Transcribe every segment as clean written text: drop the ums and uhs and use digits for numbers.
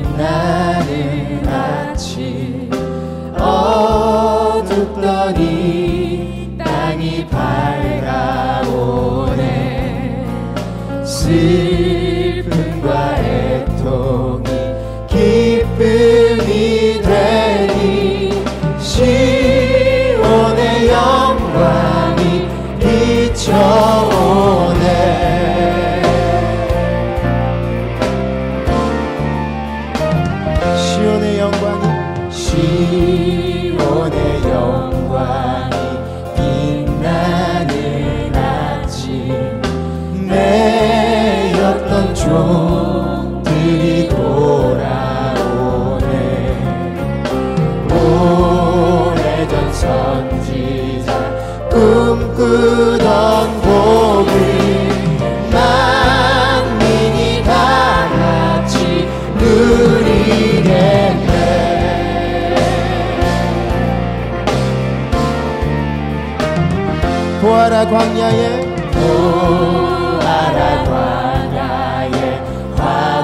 빛나는 아침 어둡더니 땅이 밝아오네. 슬픔과 애통이 기쁨이 되니 시온의 영광이 비춰오네. 시온의 영광이 빛나는 아침 매였던 종들이 돌아오네. 오래전 선지자 꿈꾸던 복을 만민이 다 같이 누리겠네. 보아라 광야에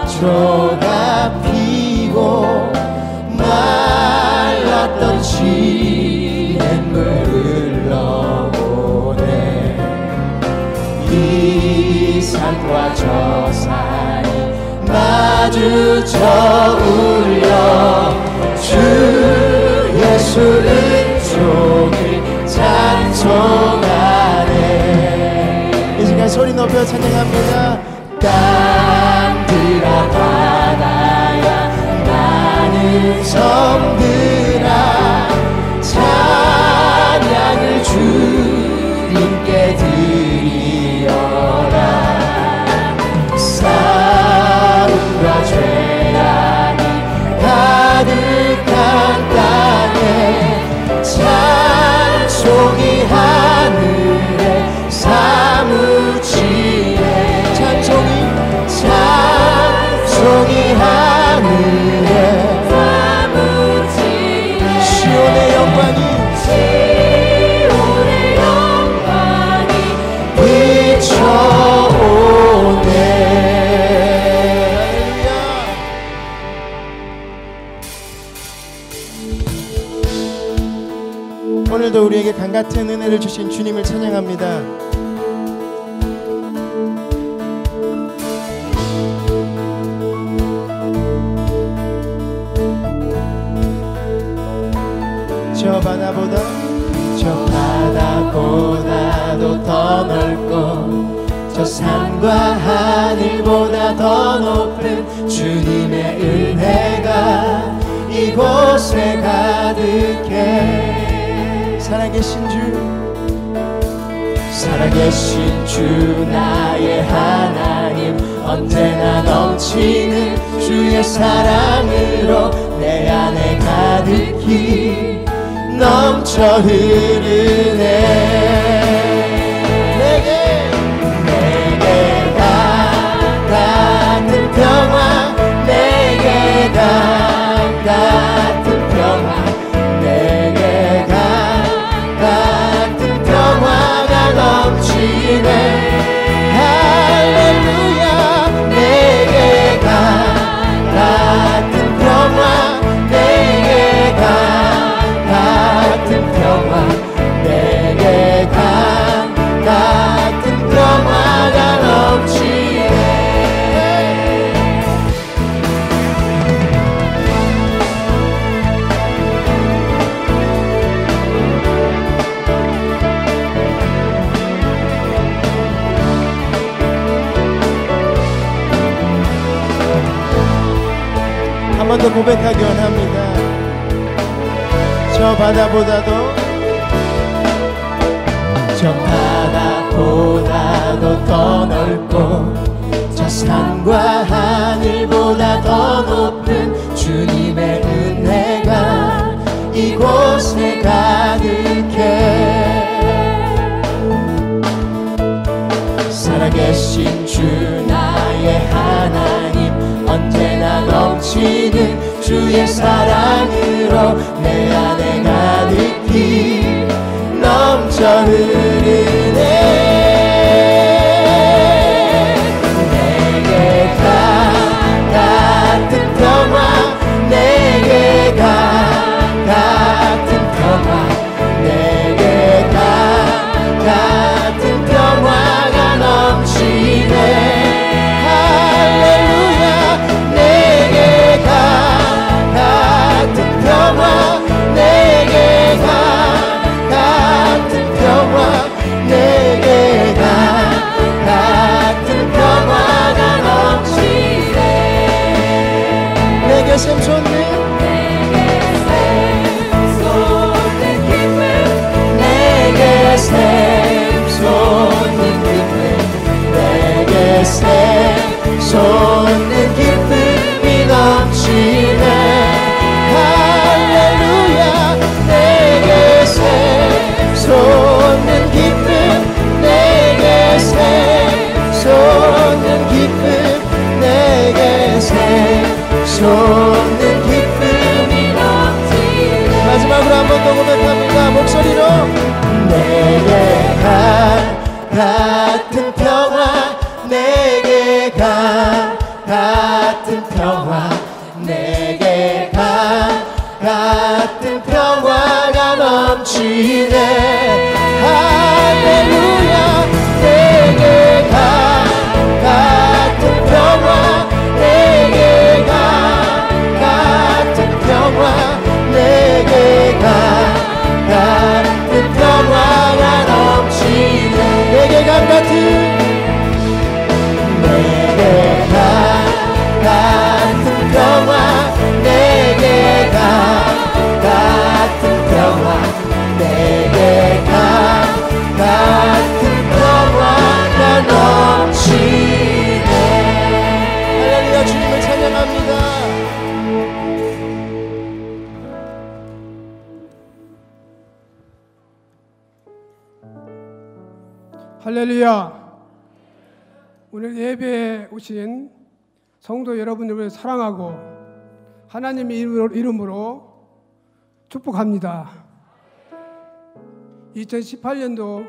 화초가 피고 말랐던 시냇물 흘러오네. 이 산과 저 산이 마주쳐 울려 주 예수 은총을 찬송하네. 이 시간 소리 높여 찬양합니다. 땅들아 바다야 많은 섬들아 찬양을 주님께 드리어라. 싸움과 죄악이 가득한 땅에 찬송이 하늘에 사무치네. 찬송이 하늘에 사무치네. 시온의 영광이 비춰오네. 오늘도 우리에게 강같은 은혜를 주신 주님을 찬양합니다. 저 바다보다도 더 넓고 저 산과 하늘보다 더 높은 주님의 은혜가 이곳에 가득해. 살아계신 주 나의 하나님 언제나 넘치는 주의 사랑으로 내 안에 가득히 넘쳐 흐르네. 내게 같은 평화, 내게 같은 평화, 내게 같은 평화가 넘치네. 할렐루야. 내게 같은 평화, 내게 같은 평화, 내게 같은 평화가 넘치네. 한 번 더 고백하기 원합니다. 저 바다보다도 더 넓고 저 산과 하늘보다 더 높은 주님의 은혜가 이곳에 가득해. 살아계신 주 나의 하나님 언제나 넘치는 주의 사랑으로 내 안에 가득히 넘쳐 흐르네. 내게 같은 평화, 샘 솟는 내게 샘 솟는 기쁨 내게 샘 솟는 기쁨이 넘치네 할렐루야 내게 샘 솟는 기쁨 내게 샘 솟는 기쁨 내게 샘 솟는 기쁨이 넘치네 마지막으로 한 번 더 고백합니다. 목소리로 내게 같은 평화 내게 같은 평화 내게 같은 평화가 넘치네 할렐루야 내게 같은 평화 내게 같은 평화 내게 같은 평화가 넘치네 내게 같은 평화 내게 같은 평화 내게 같은 평화가 넘치네 할렐루야 주님을 찬양합니다. 할렐루야. 오늘 예배에 오신 성도 여러분들을 사랑하고 하나님의 이름으로 축복합니다. 2018년도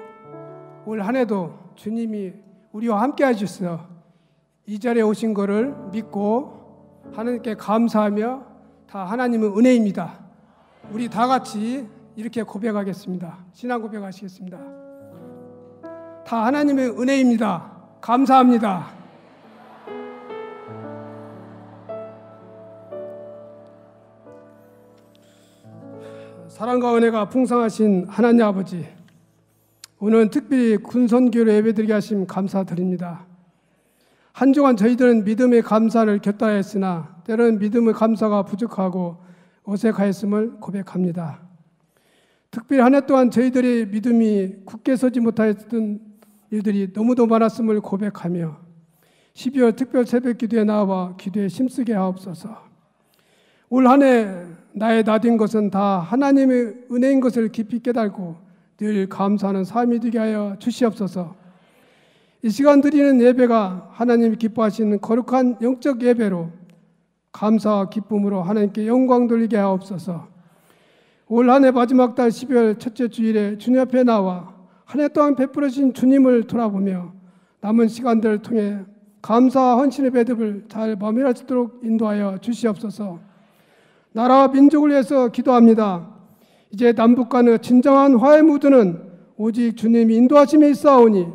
올 한 해도 주님이 우리와 함께 하셔서 이 자리에 오신 것을 믿고 하나님께 감사하며 다 하나님의 은혜입니다. 우리 다 같이 이렇게 고백하겠습니다. 신앙 고백하시겠습니다. 다 하나님의 은혜입니다. 감사합니다. 사랑과 은혜가 풍성하신 하나님 아버지, 오늘 특별히 군선교로 예배드리게 하심 감사드립니다. 한 주간 저희들은 믿음의 감사를 곁다했으나 때로는 믿음의 감사가 부족하고 어색하였음을 고백합니다. 특별히 한 해 동안 저희들의 믿음이 굳게 서지 못하였던 일들이 너무도 많았음을 고백하며 12월 특별 새벽 기도에 나와 기도에 힘쓰게 하옵소서. 올 한 해 나의 나된 것은 다 하나님의 은혜인 것을 깊이 깨달고 늘 감사하는 삶이 되게 하여 주시옵소서. 이 시간 드리는 예배가 하나님이 기뻐하시는 거룩한 영적 예배로 감사와 기쁨으로 하나님께 영광 돌리게 하옵소서. 올 한 해 마지막 달 12월 첫째 주일에 주님 앞에 나와 한 해 동안 베풀으신 주님을 돌아보며 남은 시간들을 통해 감사와 헌신의 배듭을 잘 마무리할 수 있도록 인도하여 주시옵소서. 나라와 민족을 위해서 기도합니다. 이제 남북 간의 진정한 화해 무드는 오직 주님이 인도하심에 있사오니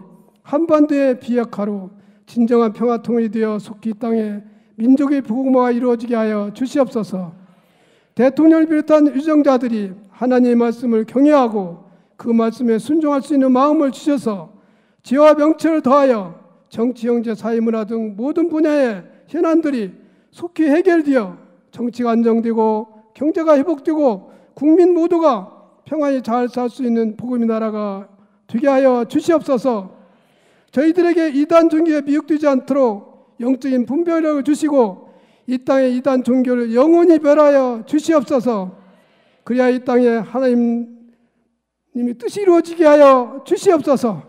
한반도의 비약화로 진정한 평화 통일이 되어 속히 이 땅에 민족의 복음화가 이루어지게 하여 주시옵소서. 대통령을 비롯한 유정자들이 하나님의 말씀을 경외하고 그 말씀에 순종할 수 있는 마음을 주셔서 지혜와 명철을 더하여 정치, 경제, 사회, 문화 등 모든 분야의 현안들이 속히 해결되어 정치가 안정되고 경제가 회복되고 국민 모두가 평안히 잘 살 수 있는 복음의 나라가 되게 하여 주시옵소서. 저희들에게 이단 종교에 미혹되지 않도록 영적인 분별력을 주시고 이 땅의 이단 종교를 영원히 멸하여 주시옵소서. 그래야 이 땅에 하나님의 뜻이 이루어지게 하여 주시옵소서.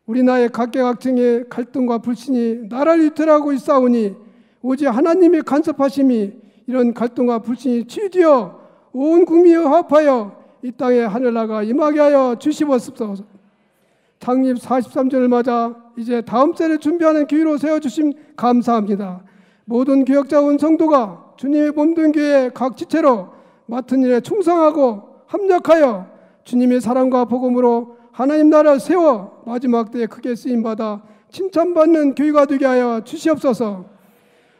우리나라의 각계각층의 갈등과 불신이 나라를 이탈하고 있사오니 오직 하나님의 간섭하심이 이런 갈등과 불신이 치유되어 온 국민이 화합하여 이 땅에 하늘나라가 임하게 하여 주시옵소서. 창립 43주를 맞아 이제 다음 세를 준비하는 기회로 세워주심 감사합니다. 모든 교역자원 성도가 주님의 몸된 교회 각 지체로 맡은 일에 충성하고 합력하여 주님의 사랑과 복음으로 하나님 나라를 세워 마지막 때에 크게 쓰임받아 칭찬받는 교회가 되게 하여 주시옵소서.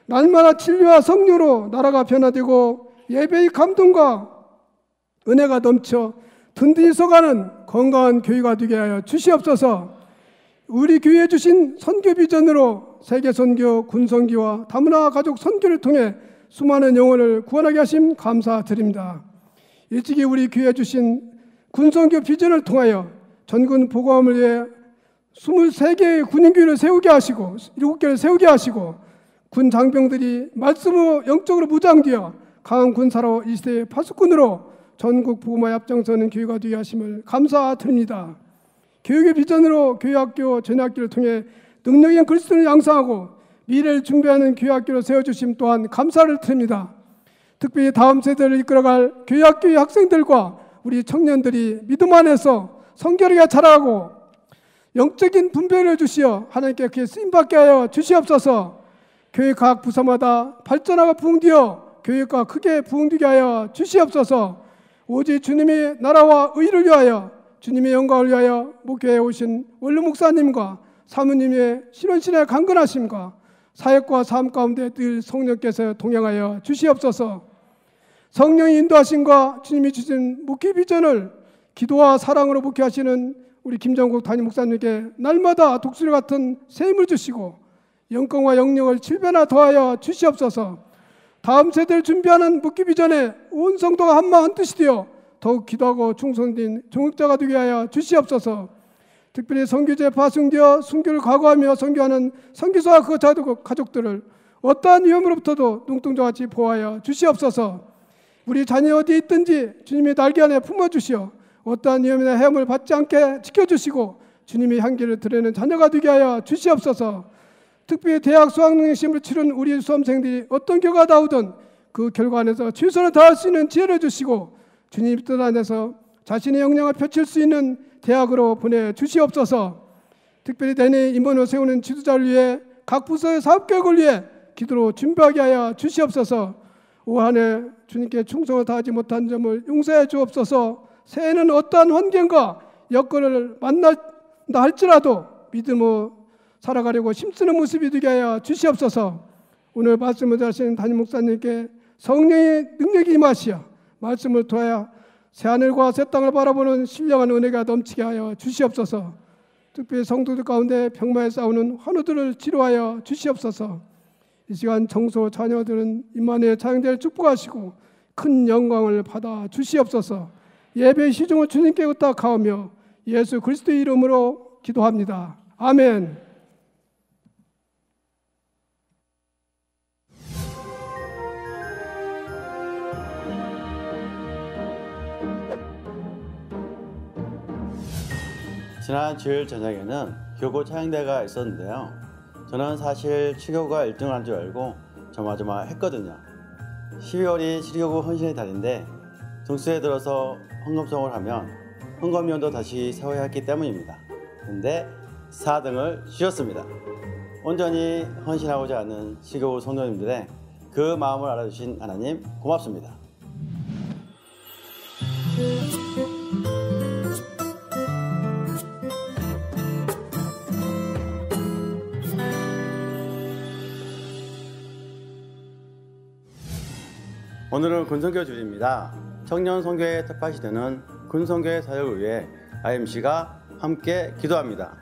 날마다 진리와 성료로 나라가 변화되고 예배의 감동과 은혜가 넘쳐 든든히 서가는 건강한 교회가 되게 하여 주시옵소서. 우리 교회에 주신 선교 비전으로 세계 선교, 군 선교와 다문화 가족 선교를 통해 수많은 영혼을 구원하게 하심 감사드립니다. 일찍이 우리 교회에 주신 군선교 비전을 통하여 전군 복음을 위해 23개의 군인교회를 세우게 하시고 7개를 세우게 하시고 군 장병들이 말씀으로 영적으로 무장되어 강한 군사로 이 시대의 파수꾼으로 전국 복음화에 앞장서는 교회가 되게 하심을 감사드립니다. 교육의 비전으로 교회학교, 전학교를 통해 능력 있는 그리스도를 양성하고 미래를 준비하는 교회학교를 세워주심 또한 감사를 드립니다. 특별히 다음 세대를 이끌어갈 교회학교의 학생들과 우리 청년들이 믿음 안에서 성결하게 자라고 영적인 분별을 주시어 하나님께 그에 쓰임받게 하여 주시옵소서. 교회 각 부서마다 발전하고 부흥되어 교회가 크게 부흥되게 하여 주시옵소서. 오직 주님의 나라와 의를 위하여 주님의 영광을 위하여 목회에 오신 원로 목사님과 사모님의 신원신의 강건하심과 사역과 삶 가운데 늘 성령께서 동행하여 주시옵소서. 성령의 인도하심과 주님이 주신 목회 비전을 기도와 사랑으로 목회하시는 우리 김정국 담임 목사님께 날마다 독수리 같은 새 힘을 주시고 영광과 영령을 7배나 더하여 주시옵소서. 다음 세대를 준비하는 목회 비전에 온 성도가 한마음 한뜻이 되어 더욱 기도하고 충성된 종역자가 되게 하여 주시옵소서. 특별히 선교제 파송되어 순교를 각오하며 선교하는 선교사와 그 가족들을 어떠한 위험으로부터도 눈동자같이 보호하여 주시옵소서. 우리 자녀 어디에 있든지 주님의 날개 안에 품어주시어 어떠한 위험이나 해험을 받지 않게 지켜주시고 주님의 향기를 드리는 자녀가 되게 하여 주시옵소서. 특별히 대학 수학능력 시험을 치른 우리 수험생들이 어떤 결과가 나오든 그 결과 안에서 최선을 다할 수 있는 지혜를 주시고 주님 뜻 안에서 자신의 역량을 펼칠 수 있는 대학으로 보내주시옵소서. 특별히 내년 임원을 세우는 지도자를 위해 각 부서의 사업계획을 위해 기도로 준비하게 하여 주시옵소서. 올 한 해 주님께 충성을 다하지 못한 점을 용서해 주옵소서. 새해에는 어떠한 환경과 여건을 만난다 할지라도 믿음으로 살아가려고 힘쓰는 모습이 되게 하여 주시옵소서. 오늘 말씀을 하시는 담임 목사님께 성령의 능력이 임하시어 말씀을 통하여 새하늘과 새 땅을 바라보는 신령한 은혜가 넘치게 하여 주시옵소서. 특별히 성도들 가운데 병마에 싸우는 환우들을 치료하여 주시옵소서. 이 시간 청소 자녀들은 임만의 자영대를 축복하시고 큰 영광을 받아 주시옵소서. 예배의 시종을 주님께 의탁하오며 예수 그리스도의 이름으로 기도합니다. 아멘. 지난 주일 저녁에는 교구 차영대가 있었는데요. 저는 사실 치교구가 1등을 한 줄 알고 조마조마했거든요. 12월이 치교구 헌신의 달인데 정수에 들어서 헌금송을 하면 헌금위원도 다시 세워야 했기 때문입니다. 근데 4등을 주셨습니다. 온전히 헌신하고자 하는 치교구 성도님들의 그 마음을 알아주신 하나님 고맙습니다. 오늘은 군선교 주일입니다. 청년 선교의 특파시대는 군선교의 사역을 위해 IMC가 함께 기도합니다.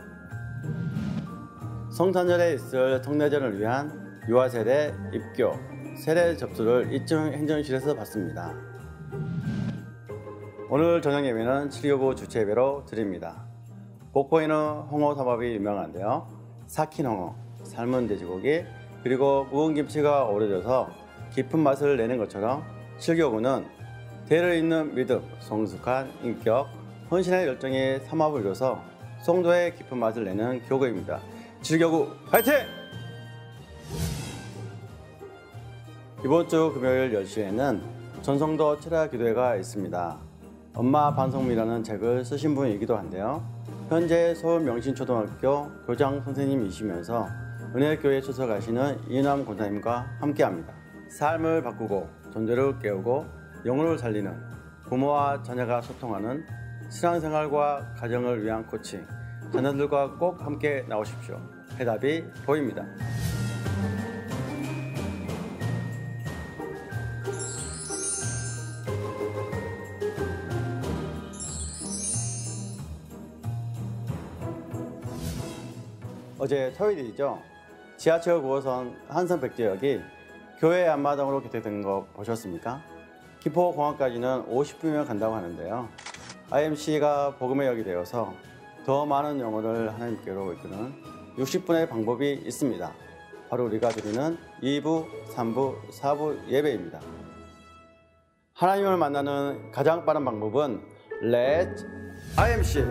성탄절에 있을 성례전을 위한 유아세례 입교, 세례 접수를 2층 행정실에서 받습니다. 오늘 저녁 예배는 7교구 주최 예배로 드립니다. 목포에는 홍어삼합이 유명한데요. 삭힌 홍어, 삶은 돼지고기, 그리고 묵은 김치가 어우러져서 깊은 맛을 내는 것처럼 7교구는 대를 잇는 믿음, 성숙한 인격, 헌신의 열정이 삼합을 이뤄서 성도의 깊은 맛을 내는 교구입니다. 7교구 화이팅! 이번 주 금요일 10시에는 전성도 철야 기도회가 있습니다. 엄마 반성문이라는 책을 쓰신 분이기도 한데요. 현재 서울 명신초등학교 교장 선생님이시면서 은혜교회에 출석하시는 이은남 권사님과 함께합니다. 삶을 바꾸고 존재를 깨우고 영혼을 살리는 부모와 자녀가 소통하는 신앙생활과 가정을 위한 코칭, 자녀들과 꼭 함께 나오십시오. 해답이 보입니다. 어제 토요일이죠. 지하철 9호선 한성백제역이 교회 앞마당으로 개택되는 거 보셨습니까? 김포공항까지는 50분이면 간다고 하는데요. IMC가 복음의 역이 되어서 더 많은 영혼을 하나님께로 이끄는 60분의 방법이 있습니다. 바로 우리가 드리는 2부, 3부, 4부 예배입니다. 하나님을 만나는 가장 빠른 방법은 Let IMC!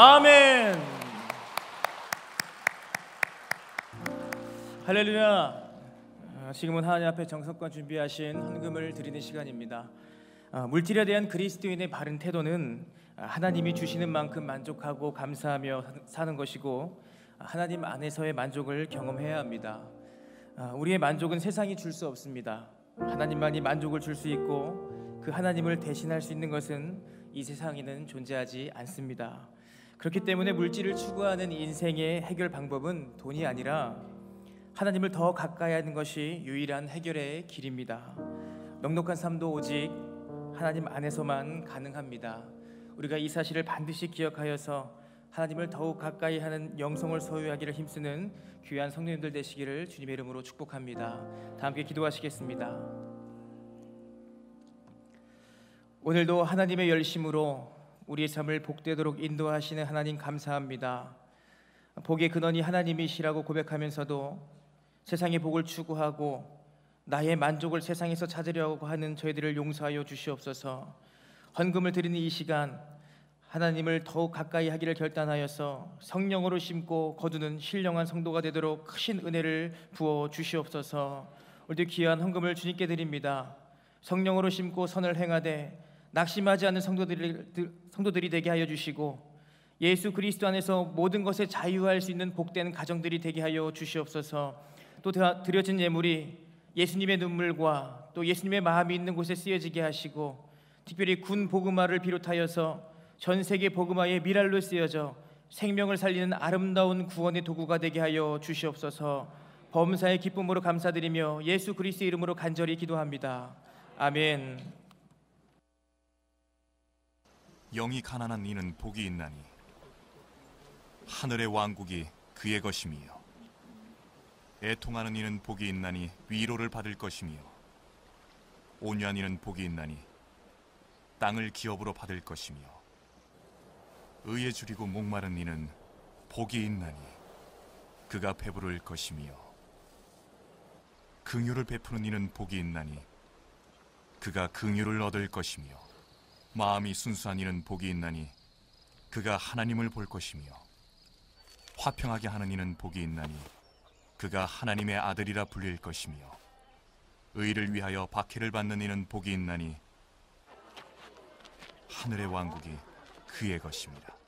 아멘. 할렐루야. 지금은 하나님 앞에 정성껏 준비하신 헌금을 드리는 시간입니다. 물질에 대한 그리스도인의 바른 태도는 하나님이 주시는 만큼 만족하고 감사하며 사는 것이고 하나님 안에서의 만족을 경험해야 합니다. 우리의 만족은 세상이 줄 수 없습니다. 하나님만이 만족을 줄 수 있고 그 하나님을 대신할 수 있는 것은 이 세상에는 존재하지 않습니다. 그렇기 때문에 물질을 추구하는 인생의 해결 방법은 돈이 아니라 하나님을 더 가까이 하는 것이 유일한 해결의 길입니다. 넉넉한 삶도 오직 하나님 안에서만 가능합니다. 우리가 이 사실을 반드시 기억하여서 하나님을 더욱 가까이 하는 영성을 소유하기를 힘쓰는 귀한 성도님들 되시기를 주님의 이름으로 축복합니다. 다 함께 기도하시겠습니다. 오늘도 하나님의 열심으로 우리의 삶을 복되도록 인도하시는 하나님 감사합니다. 복의 근원이 하나님이시라고 고백하면서도 세상의 복을 추구하고 나의 만족을 세상에서 찾으려고 하는 저희들을 용서하여 주시옵소서. 헌금을 드리는 이 시간 하나님을 더욱 가까이 하기를 결단하여서 성령으로 심고 거두는 신령한 성도가 되도록 크신 은혜를 부어 주시옵소서. 오늘도 귀한 헌금을 주님께 드립니다. 성령으로 심고 선을 행하되 낙심하지 않는 성도들이 되게 하여 주시고 예수 그리스도 안에서 모든 것에 자유할 수 있는 복된 가정들이 되게 하여 주시옵소서. 또 드려진 예물이 예수님의 눈물과 또 예수님의 마음이 있는 곳에 쓰여지게 하시고 특별히 군 복음화를 비롯하여서 전 세계 복음화의 미랄로 쓰여져 생명을 살리는 아름다운 구원의 도구가 되게 하여 주시옵소서. 범사의 기쁨으로 감사드리며 예수 그리스도의 이름으로 간절히 기도합니다. 아멘. 영이 가난한 이는 복이 있나니 하늘의 왕국이 그의 것이며 애통하는 이는 복이 있나니 위로를 받을 것이며 온유한 이는 복이 있나니 땅을 기업으로 받을 것이며 의에 줄이고 목마른 이는 복이 있나니 그가 배부를 것이며 긍휼을 베푸는 이는 복이 있나니 그가 긍휼을 얻을 것이며 마음이 순수한 이는 복이 있나니 그가 하나님을 볼 것이며 화평하게 하는 이는 복이 있나니 그가 하나님의 아들이라 불릴 것이며 의를 위하여 박해를 받는 이는 복이 있나니 하늘의 왕국이 그의 것입니다.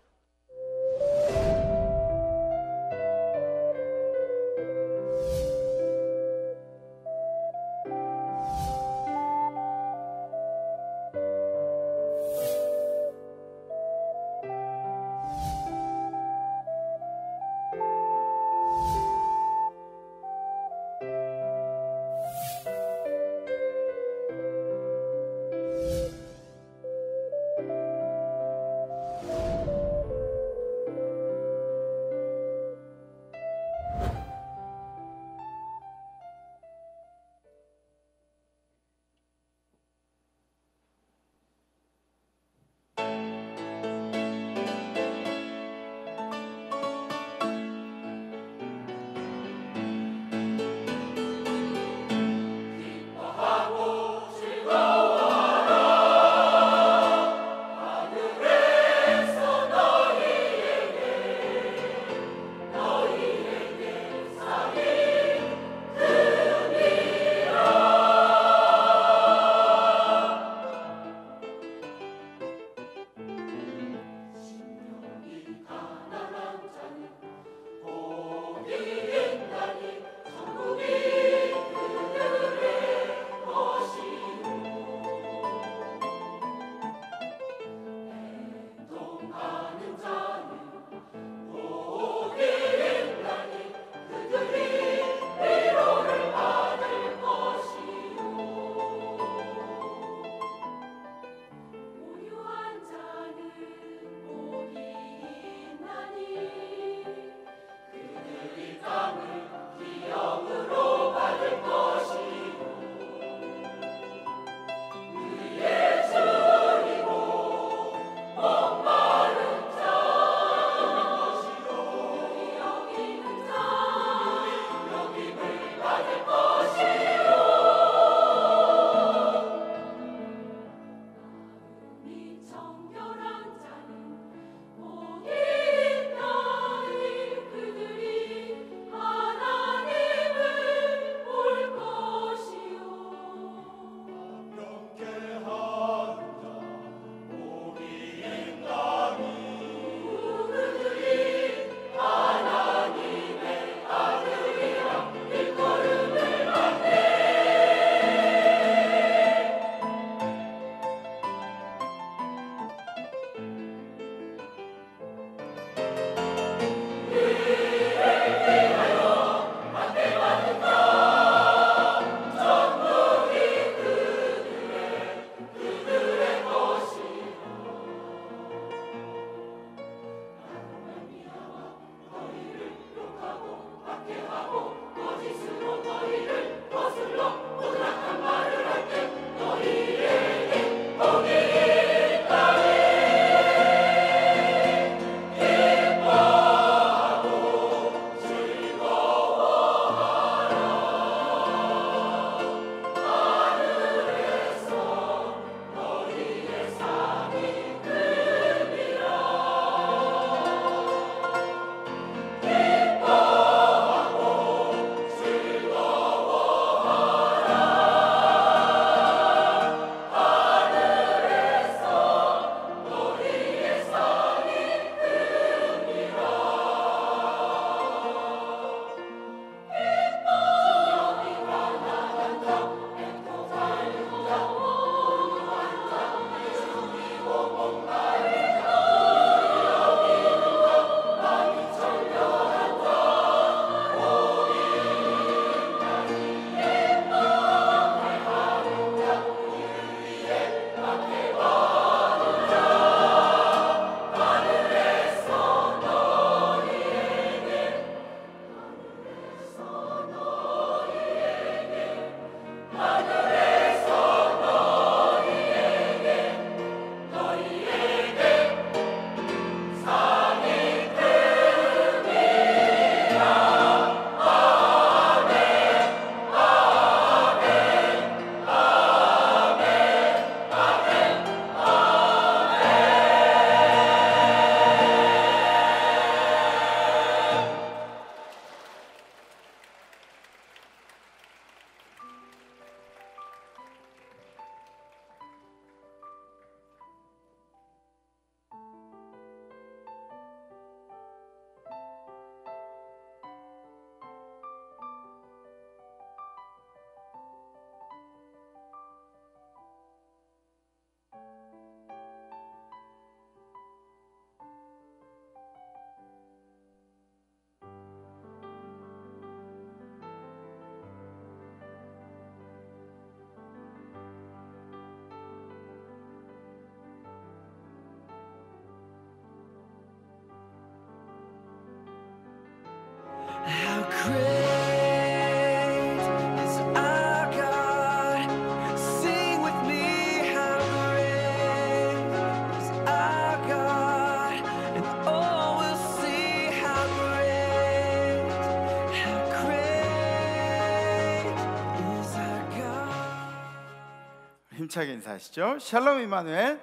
힘차게 인사하시죠. 샬롬 이마누엘.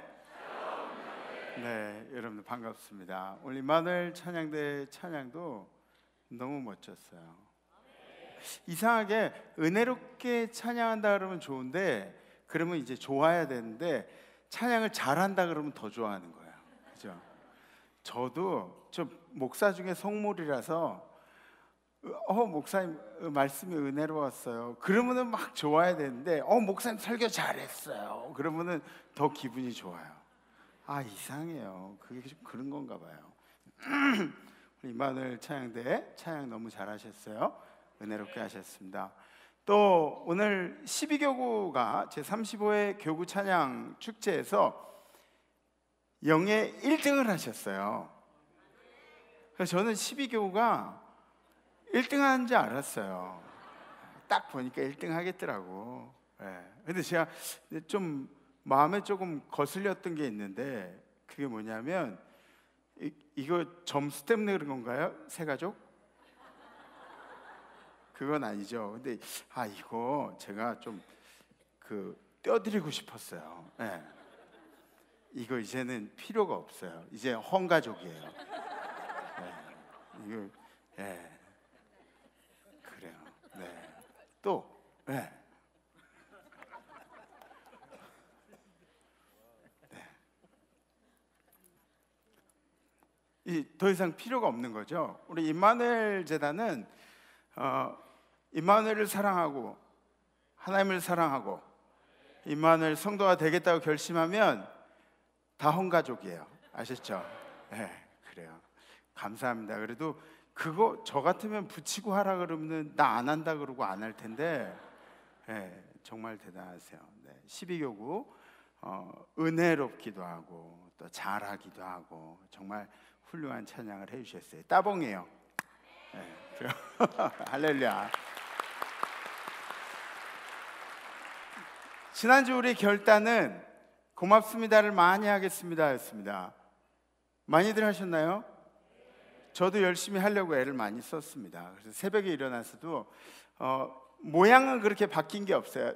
네, 여러분들 반갑습니다. 오늘 이마누엘 찬양대 찬양도 너무 멋졌어요. 이상하게 은혜롭게 찬양한다 그러면 좋은데, 그러면 이제 좋아야 되는데 찬양을 잘한다 그러면 더 좋아하는 거예요. 그죠? 저도 저 목사 중에 성물이라서 목사님 말씀이 은혜로웠어요. 그러면은 막 좋아야 되는데 목사님 설교 잘했어요. 그러면은 더 기분이 좋아요. 이상해요. 그게 좀 그런 건가 봐요. 우리 이마누엘 찬양대 찬양 너무 잘하셨어요. 은혜롭게 하셨습니다. 또 오늘 12교구가 제35회 교구 찬양 축제에서 영예 1등을 하셨어요. 그래서 저는 12교구가 1등 하는 줄 알았어요. 딱 보니까 1등 하겠더라고. 근데 제가 좀 마음에 조금 거슬렸던 게 있는데, 그게 뭐냐면 이거 점수 때문에 그런 건가요? 세 가족? 그건 아니죠. 근데 이거 제가 좀 떼어드리고 싶었어요. 이거 이제는 필요가 없어요. 이제 헝가족이에요. 이거 그래요. 또 더 이상 필요가 없는 거죠. 우리 임마누엘 재단은 임마누엘을 사랑하고 하나님을 사랑하고 임마누엘 성도가 되겠다고 결심하면 다 헝가족이에요. 아셨죠? 그래요. 감사합니다. 그래도 그거 저 같으면 붙이고 하라 그러면 나 안 한다 그러고 안 할 텐데, 정말 대단하세요. 12교구 은혜롭기도 하고 또 잘하기도 하고 정말 훌륭한 찬양을 해주셨어요. 따봉이에요. 할렐루야. 지난주 우리 결단은 고맙습니다를 많이 하겠습니다 였습니다. 많이들 하셨나요? 저도 열심히 하려고 애를 많이 썼습니다. 그래서 새벽에 일어나서도 모양은 그렇게 바뀐 게 없어요.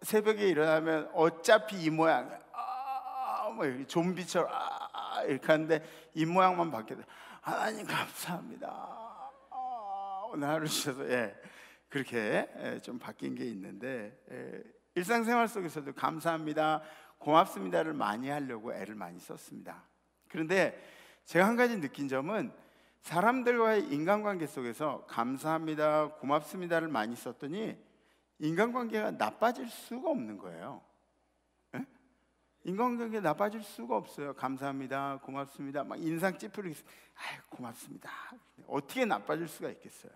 새벽에 일어나면 어차피 이 모양, 뭐 좀비처럼 이렇게 하는데 이 모양만 바뀌어요. 하나님 감사합니다. 오늘 하루 주셔서 그렇게 좀 바뀐 게 있는데, 일상생활 속에서도 감사합니다, 고맙습니다를 많이 하려고 애를 많이 썼습니다. 그런데 제가 한 가지 느낀 점은 사람들과의 인간관계 속에서 감사합니다, 고맙습니다를 많이 썼더니 인간관계가 나빠질 수가 없는 거예요. 인간관계가 나빠질 수가 없어요. 감사합니다, 고맙습니다, 막 인상 찌푸리고 고맙습니다. 어떻게 나빠질 수가 있겠어요?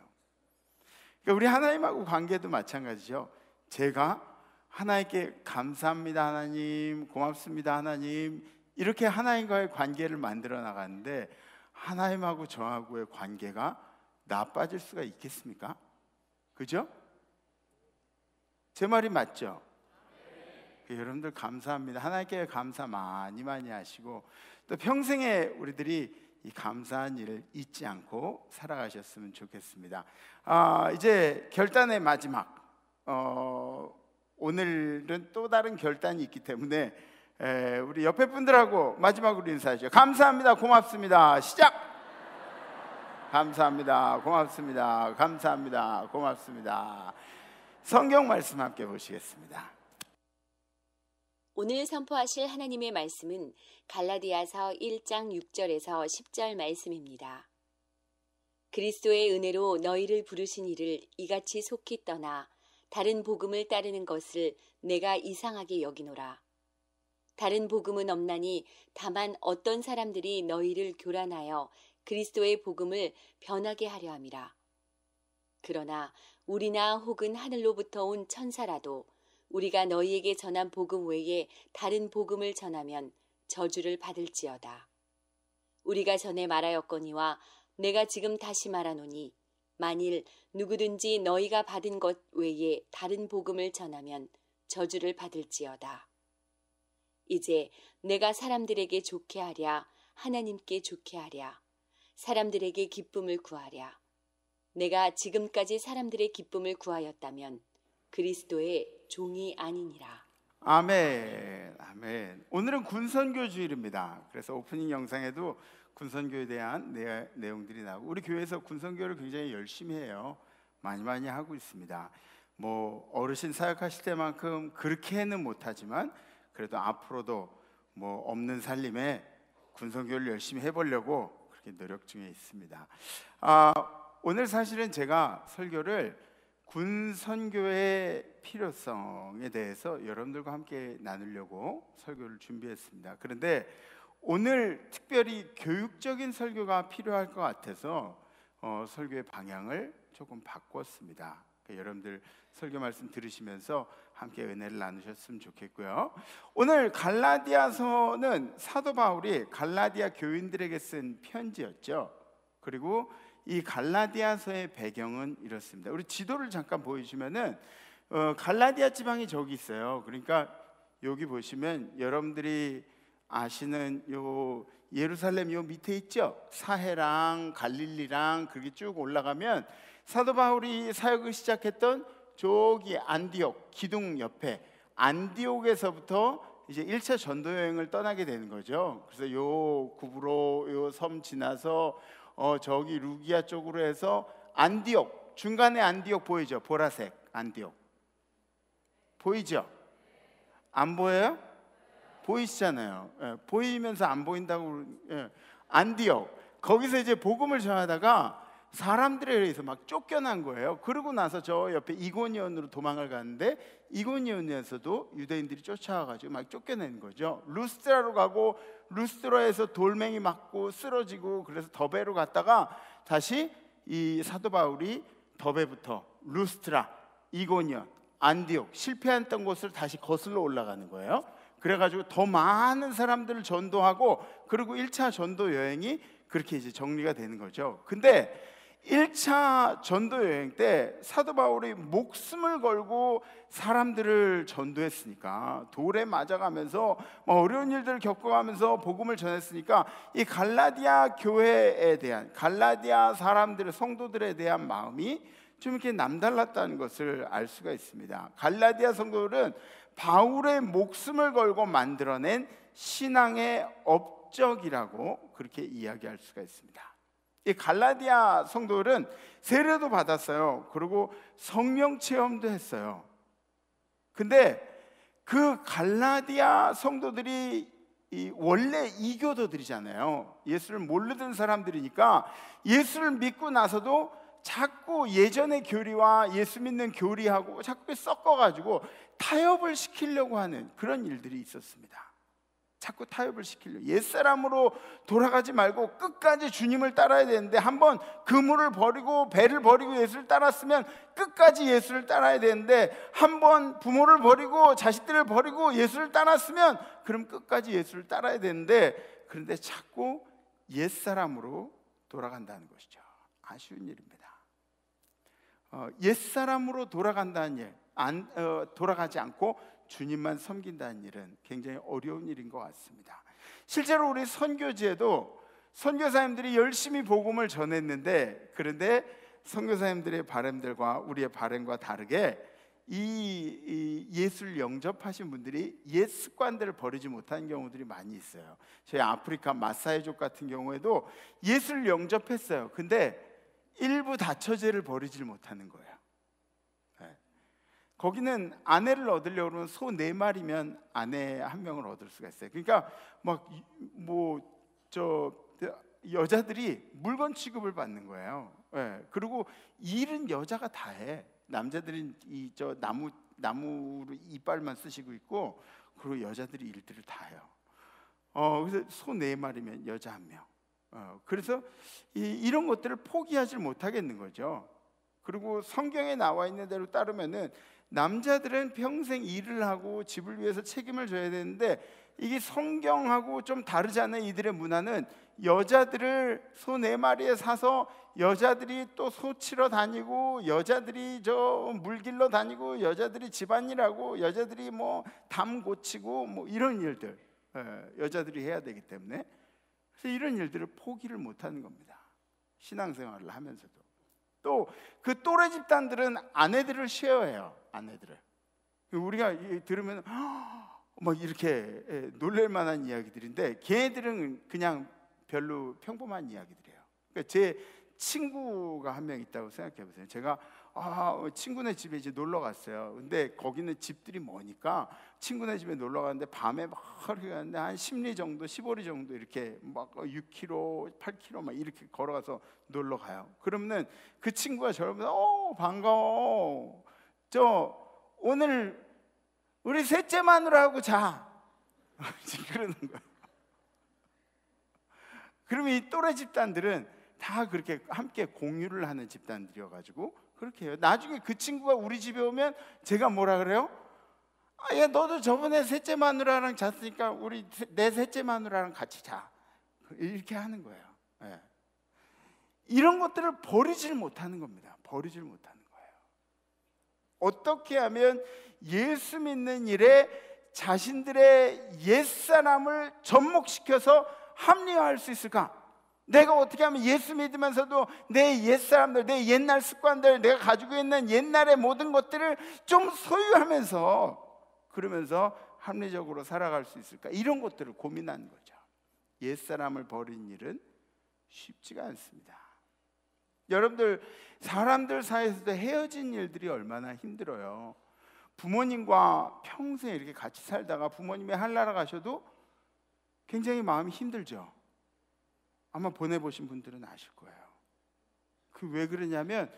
그러니까 우리 하나님하고 관계도 마찬가지죠. 제가 하나님께 감사합니다 하나님, 고맙습니다 하나님, 이렇게 하나님과의 관계를 만들어 나가는데 하나님하고 저하고의 관계가 나빠질 수가 있겠습니까? 그죠? 제 말이 맞죠? 여러분들 감사합니다. 하나님께 감사 많이 하시고 또 평생에 우리들이 이 감사한 일을 잊지 않고 살아가셨으면 좋겠습니다. 이제 결단의 마지막, 오늘은 또 다른 결단이 있기 때문에 우리 옆에 분들하고 마지막으로 인사하죠. 감사합니다, 고맙습니다. 시작! 감사합니다, 고맙습니다. 감사합니다, 고맙습니다. 성경 말씀 함께 보시겠습니다. 오늘 선포하실 하나님의 말씀은 갈라디아서 1장 6절에서 10절 말씀입니다. 그리스도의 은혜로 너희를 부르신 이를 이같이 속히 떠나 다른 복음을 따르는 것을 내가 이상하게 여기노라. 다른 복음은 없나니 다만 어떤 사람들이 너희를 교란하여 그리스도의 복음을 변하게 하려 함이라. 그러나 우리나 혹은 하늘로부터 온 천사라도 우리가 너희에게 전한 복음 외에 다른 복음을 전하면 저주를 받을지어다. 우리가 전에 말하였거니와 내가 지금 다시 말하노니 만일 누구든지 너희가 받은 것 외에 다른 복음을 전하면 저주를 받을지어다. 이제 내가 사람들에게 좋게 하랴, 하나님께 좋게 하랴, 사람들에게 기쁨을 구하랴. 내가 지금까지 사람들의 기쁨을 구하였다면 그리스도의 종이 아니니라. 아멘, 아멘. 오늘은 군선교 주일입니다. 그래서 오프닝 영상에도 군선교에 대한 내용들이 나오고, 우리 교회에서 군선교를 굉장히 열심히 해요. 많이 하고 있습니다. 뭐 어르신 사역하실 때만큼 그렇게는 못하지만 그래도 앞으로도 뭐 없는 살림에 군선교를 열심히 해보려고 그렇게 노력 중에 있습니다. 오늘 사실은 제가 설교를 군선교의 필요성에 대해서 여러분들과 함께 나누려고 설교를 준비했습니다. 그런데 오늘 특별히 교육적인 설교가 필요할 것 같아서 설교의 방향을 조금 바꿨습니다. 여러분들 설교 말씀 들으시면서 함께 은혜를 나누셨으면 좋겠고요. 오늘 갈라디아서는 사도 바울이 갈라디아 교인들에게 쓴 편지였죠. 그리고 이 갈라디아서의 배경은 이렇습니다. 우리 지도를 잠깐 보여주면은 갈라디아 지방이 저기 있어요. 그러니까 여기 보시면 여러분들이 아시는 요 예루살렘 요 밑에 있죠. 사해랑 갈릴리랑 그렇게 쭉 올라가면 사도 바울이 사역을 시작했던 저기 안디옥 기둥 옆에 안디옥에서부터 이제 1차 전도 여행을 떠나게 되는 거죠. 그래서 요 구브로 요 섬 지나서 저기 루기아 쪽으로 해서 안디옥, 중간에 안디옥 보이죠? 보라색 안디옥 보이죠? 안 보여요? 보이시잖아요. 예, 보이면서 안 보인다고. 예. 안디옥, 거기서 이제 복음을 전하다가 사람들에 의해서 막 쫓겨난 거예요. 그러고 나서 저 옆에 이고니온으로 도망을 갔는데 이고니온에서도 유대인들이 쫓아와가지고 막 쫓겨낸 거죠. 루스트라로 가고 루스트라에서 돌멩이 맞고 쓰러지고, 그래서 더베로 갔다가 다시 이 사도 바울이 더베부터 루스트라, 이고니온, 안디옥 실패했던 곳을 다시 거슬러 올라가는 거예요. 그래가지고 더 많은 사람들을 전도하고, 그리고 1차 전도 여행이 그렇게 이제 정리가 되는 거죠. 근데 1차 전도 여행 때 사도 바울이 목숨을 걸고 사람들을 전도했으니까, 돌에 맞아가면서 어려운 일들을 겪어가면서 복음을 전했으니까 이 갈라디아 교회에 대한, 갈라디아 사람들의 성도들에 대한 마음이 좀 이렇게 남달랐다는 것을 알 수가 있습니다. 갈라디아 성도들은 바울의 목숨을 걸고 만들어낸 신앙의 업적이라고 그렇게 이야기할 수가 있습니다. 이 갈라디아 성도들은 세례도 받았어요. 그리고 성령 체험도 했어요. 근데 그 갈라디아 성도들이 원래 이교도들이잖아요. 예수를 모르던 사람들이니까 예수를 믿고 나서도 자꾸 예전의 교리와 예수 믿는 교리하고 자꾸 섞어가지고 타협을 시키려고 하는 그런 일들이 있었습니다. 자꾸 타협을 시키려고, 옛사람으로 돌아가지 말고 끝까지 주님을 따라야 되는데, 한번 그물을 버리고 배를 버리고 예수를 따랐으면 끝까지 예수를 따라야 되는데, 한번 부모를 버리고 자식들을 버리고 예수를 따랐으면 그럼 끝까지 예수를 따라야 되는데, 그런데 자꾸 옛사람으로 돌아간다는 것이죠. 아쉬운 일입니다. 옛사람으로 돌아간다는 일, 돌아가지 않고 주님만 섬긴다는 일은 굉장히 어려운 일인 것 같습니다. 실제로 우리 선교지에도 선교사님들이 열심히 복음을 전했는데, 그런데 선교사님들의 바람들과 우리의 바람과 다르게 이 예수를 영접하신 분들이 옛 습관들을 버리지 못한 경우들이 많이 있어요. 저희 아프리카 마사이족 같은 경우에도 예수를 영접했어요. 근데 일부 다처제를 버리질 못하는 거예요. 거기는 아내를 얻으려고 그러면 소 4마리면 아내 1명을 얻을 수가 있어요. 그러니까 여자들이 물건 취급을 받는 거예요. 그리고 일은 여자가 다 해. 남자들은 나무로 이빨만 쓰시고 있고, 그리고 여자들이 일들을 다 해요. 그래서 소 4마리면 여자 1명. 그래서 이런 것들을 포기하지 못하겠는 거죠. 그리고 성경에 나와 있는 대로 따르면은 남자들은 평생 일을 하고 집을 위해서 책임을 져야 되는데, 이게 성경하고 좀 다르잖아요. 이들의 문화는 여자들을 소 4마리에 사서 여자들이 또 소 치러 다니고, 여자들이 물 길러 다니고, 여자들이 집안일하고, 여자들이 담 고치고 이런 일들 여자들이 해야 되기 때문에, 그래서 이런 일들을 포기를 못하는 겁니다. 신앙생활을 하면서도. 또 그 또래 집단들은 아내들을 쉐어해요. 아내들을. 우리가 들으면 막 이렇게 놀랄 만한 이야기들인데 걔네들은 그냥 별로 평범한 이야기들이에요. 그러니까 제 친구가 한 명 있다고 생각해 보세요. 제가 친구네 집에 이제 놀러 갔어요. 근데 거기는 집들이 머니까 친구네 집에 놀러 갔는데 밤에 막 이렇게 갔는데 한 10리 정도, 15리 정도 이렇게 막 6km, 8km 막 이렇게 걸어가서 놀러 가요. 그러면은 그 친구가 저를 보면서 반가워. 저 오늘 우리 셋째 마누라하고 자. 그러는 거예요. 그러면 이 또래 집단들은 다 그렇게 함께 공유를 하는 집단들이어가지고 그렇게 해요. 나중에 그 친구가 우리 집에 오면 제가 뭐라 그래요? 야, 너도 저번에 셋째 마누라랑 잤으니까 우리 내 셋째 마누라랑 같이 자. 이렇게 하는 거예요. 네. 이런 것들을 버리질 못하는 겁니다. 버리질 못하는 거예요. 어떻게 하면 예수 믿는 일에 자신들의 옛사람을 접목시켜서 합리화할 수 있을까? 내가 어떻게 하면 예수 믿으면서도 내 옛사람들, 내 옛날 습관들, 내가 가지고 있는 옛날의 모든 것들을 좀 소유하면서 그러면서 합리적으로 살아갈 수 있을까? 이런 것들을 고민하는 거죠. 옛사람을 버린 일은 쉽지가 않습니다. 여러분들, 사람들 사이에서도 헤어진 일들이 얼마나 힘들어요. 부모님과 평생 이렇게 같이 살다가 부모님이 한나라 가셔도 굉장히 마음이 힘들죠. 아마 보내보신 분들은 아실 거예요. 그 왜 그러냐면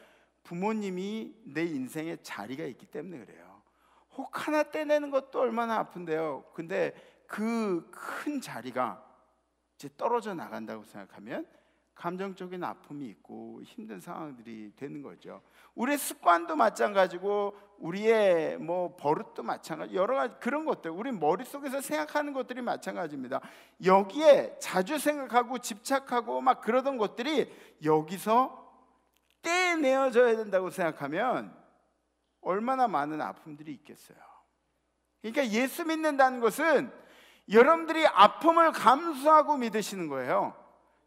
부모님이 내 인생에 자리가 있기 때문에 그래요. 혹 하나 떼내는 것도 얼마나 아픈데요. 근데 그 큰 자리가 이제 떨어져 나간다고 생각하면 감정적인 아픔이 있고 힘든 상황들이 되는 거죠. 우리의 습관도 마찬가지고 우리의 뭐 버릇도 마찬가지, 여러 가지 그런 것들, 우리 머릿속에서 생각하는 것들이 마찬가지입니다. 여기에 자주 생각하고 집착하고 막 그러던 것들이 여기서 떼내어져야 된다고 생각하면 얼마나 많은 아픔들이 있겠어요. 그러니까 예수 믿는다는 것은 여러분들이 아픔을 감수하고 믿으시는 거예요.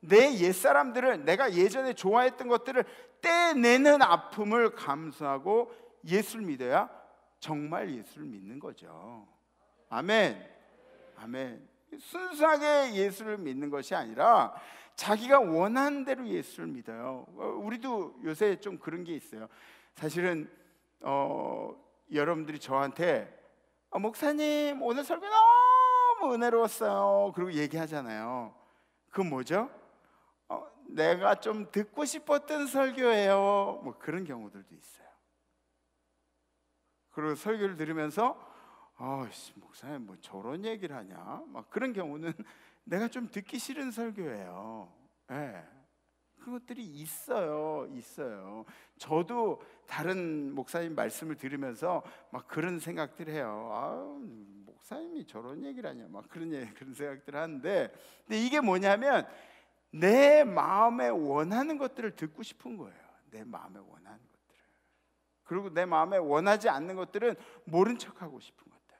내 옛사람들을, 내가 예전에 좋아했던 것들을 떼내는 아픔을 감수하고 예수를 믿어야 정말 예수를 믿는 거죠. 아멘. 아멘. 순수하게 예수를 믿는 것이 아니라 자기가 원하는 대로 예수를 믿어요. 우리도 요새 좀 그런 게 있어요. 사실은 여러분들이 저한테 목사님 오늘 설교 너무 은혜로웠어요. 그리고 얘기하잖아요. 그건 뭐죠? 내가 좀 듣고 싶었던 설교예요. 뭐 그런 경우들도 있어요. 그리고 설교를 들으면서 목사님 뭐 저런 얘기를 하냐? 막 그런 경우는 내가 좀 듣기 싫은 설교예요. 네. 그것들이 있어요. 저도 다른 목사님 말씀을 들으면서 막 그런 생각들 해요. 목사님이 저런 얘기를 하냐? 막 그런 생각들 하는데, 근데 이게 뭐냐면 내 마음에 원하는 것들을 듣고 싶은 거예요. 내 마음에 원하는 것들을. 그리고 내 마음에 원하지 않는 것들은 모른 척하고 싶은 것들.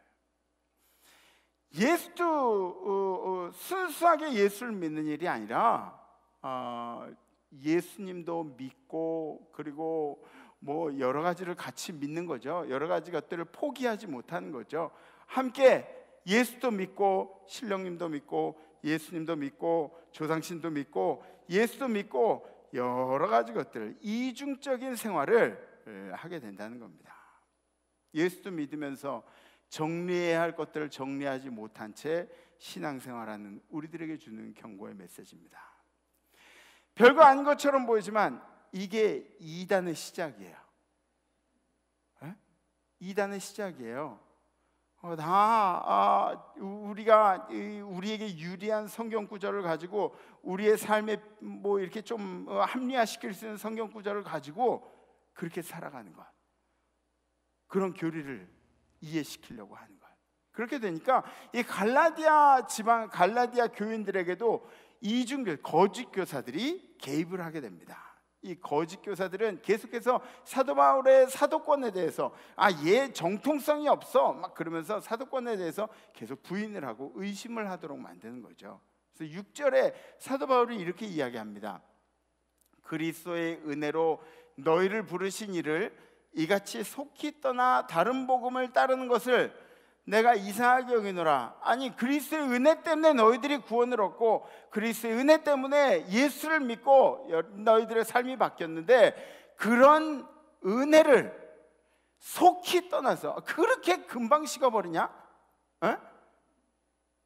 예수도 순수하게 예수를 믿는 일이 아니라 예수님도 믿고 그리고 뭐 여러 가지를 같이 믿는 거죠. 여러 가지 것들을 포기하지 못하는 거죠. 함께 예수도 믿고 신령님도 믿고 예수님도 믿고 조상신도 믿고 예수도 믿고 여러 가지 것들, 이중적인 생활을 하게 된다는 겁니다. 예수도 믿으면서 정리해야 할 것들을 정리하지 못한 채 신앙생활하는 우리들에게 주는 경고의 메시지입니다. 별거 아닌 것처럼 보이지만 이게 이단의 시작이에요. 이단의 시작이에요. 우리가 우리에게 유리한 성경 구절을 가지고 우리의 삶에 뭐 이렇게 좀 합리화시킬 수 있는 성경 구절을 가지고 그렇게 살아가는 것, 그런 교리를 이해시키려고 하는 것. 그렇게 되니까 이 갈라디아 지방, 갈라디아 교인들에게도 이중교, 거짓 교사들이 개입을 하게 됩니다. 이 거짓 교사들은 계속해서 사도 바울의 사도권에 대해서 얘 정통성이 없어 막 그러면서 사도권에 대해서 계속 부인을 하고 의심을 하도록 만드는 거죠. 그래서 6절에 사도 바울이 이렇게 이야기합니다. 그리스도의 은혜로 너희를 부르신 이를 이같이 속히 떠나 다른 복음을 따르는 것을 내가 이상하게 여기노라. 아니, 그리스도의 은혜 때문에 너희들이 구원을 얻고 그리스도의 은혜 때문에 예수를 믿고 너희들의 삶이 바뀌었는데, 그런 은혜를 속히 떠나서 그렇게 금방 식어버리냐? 에?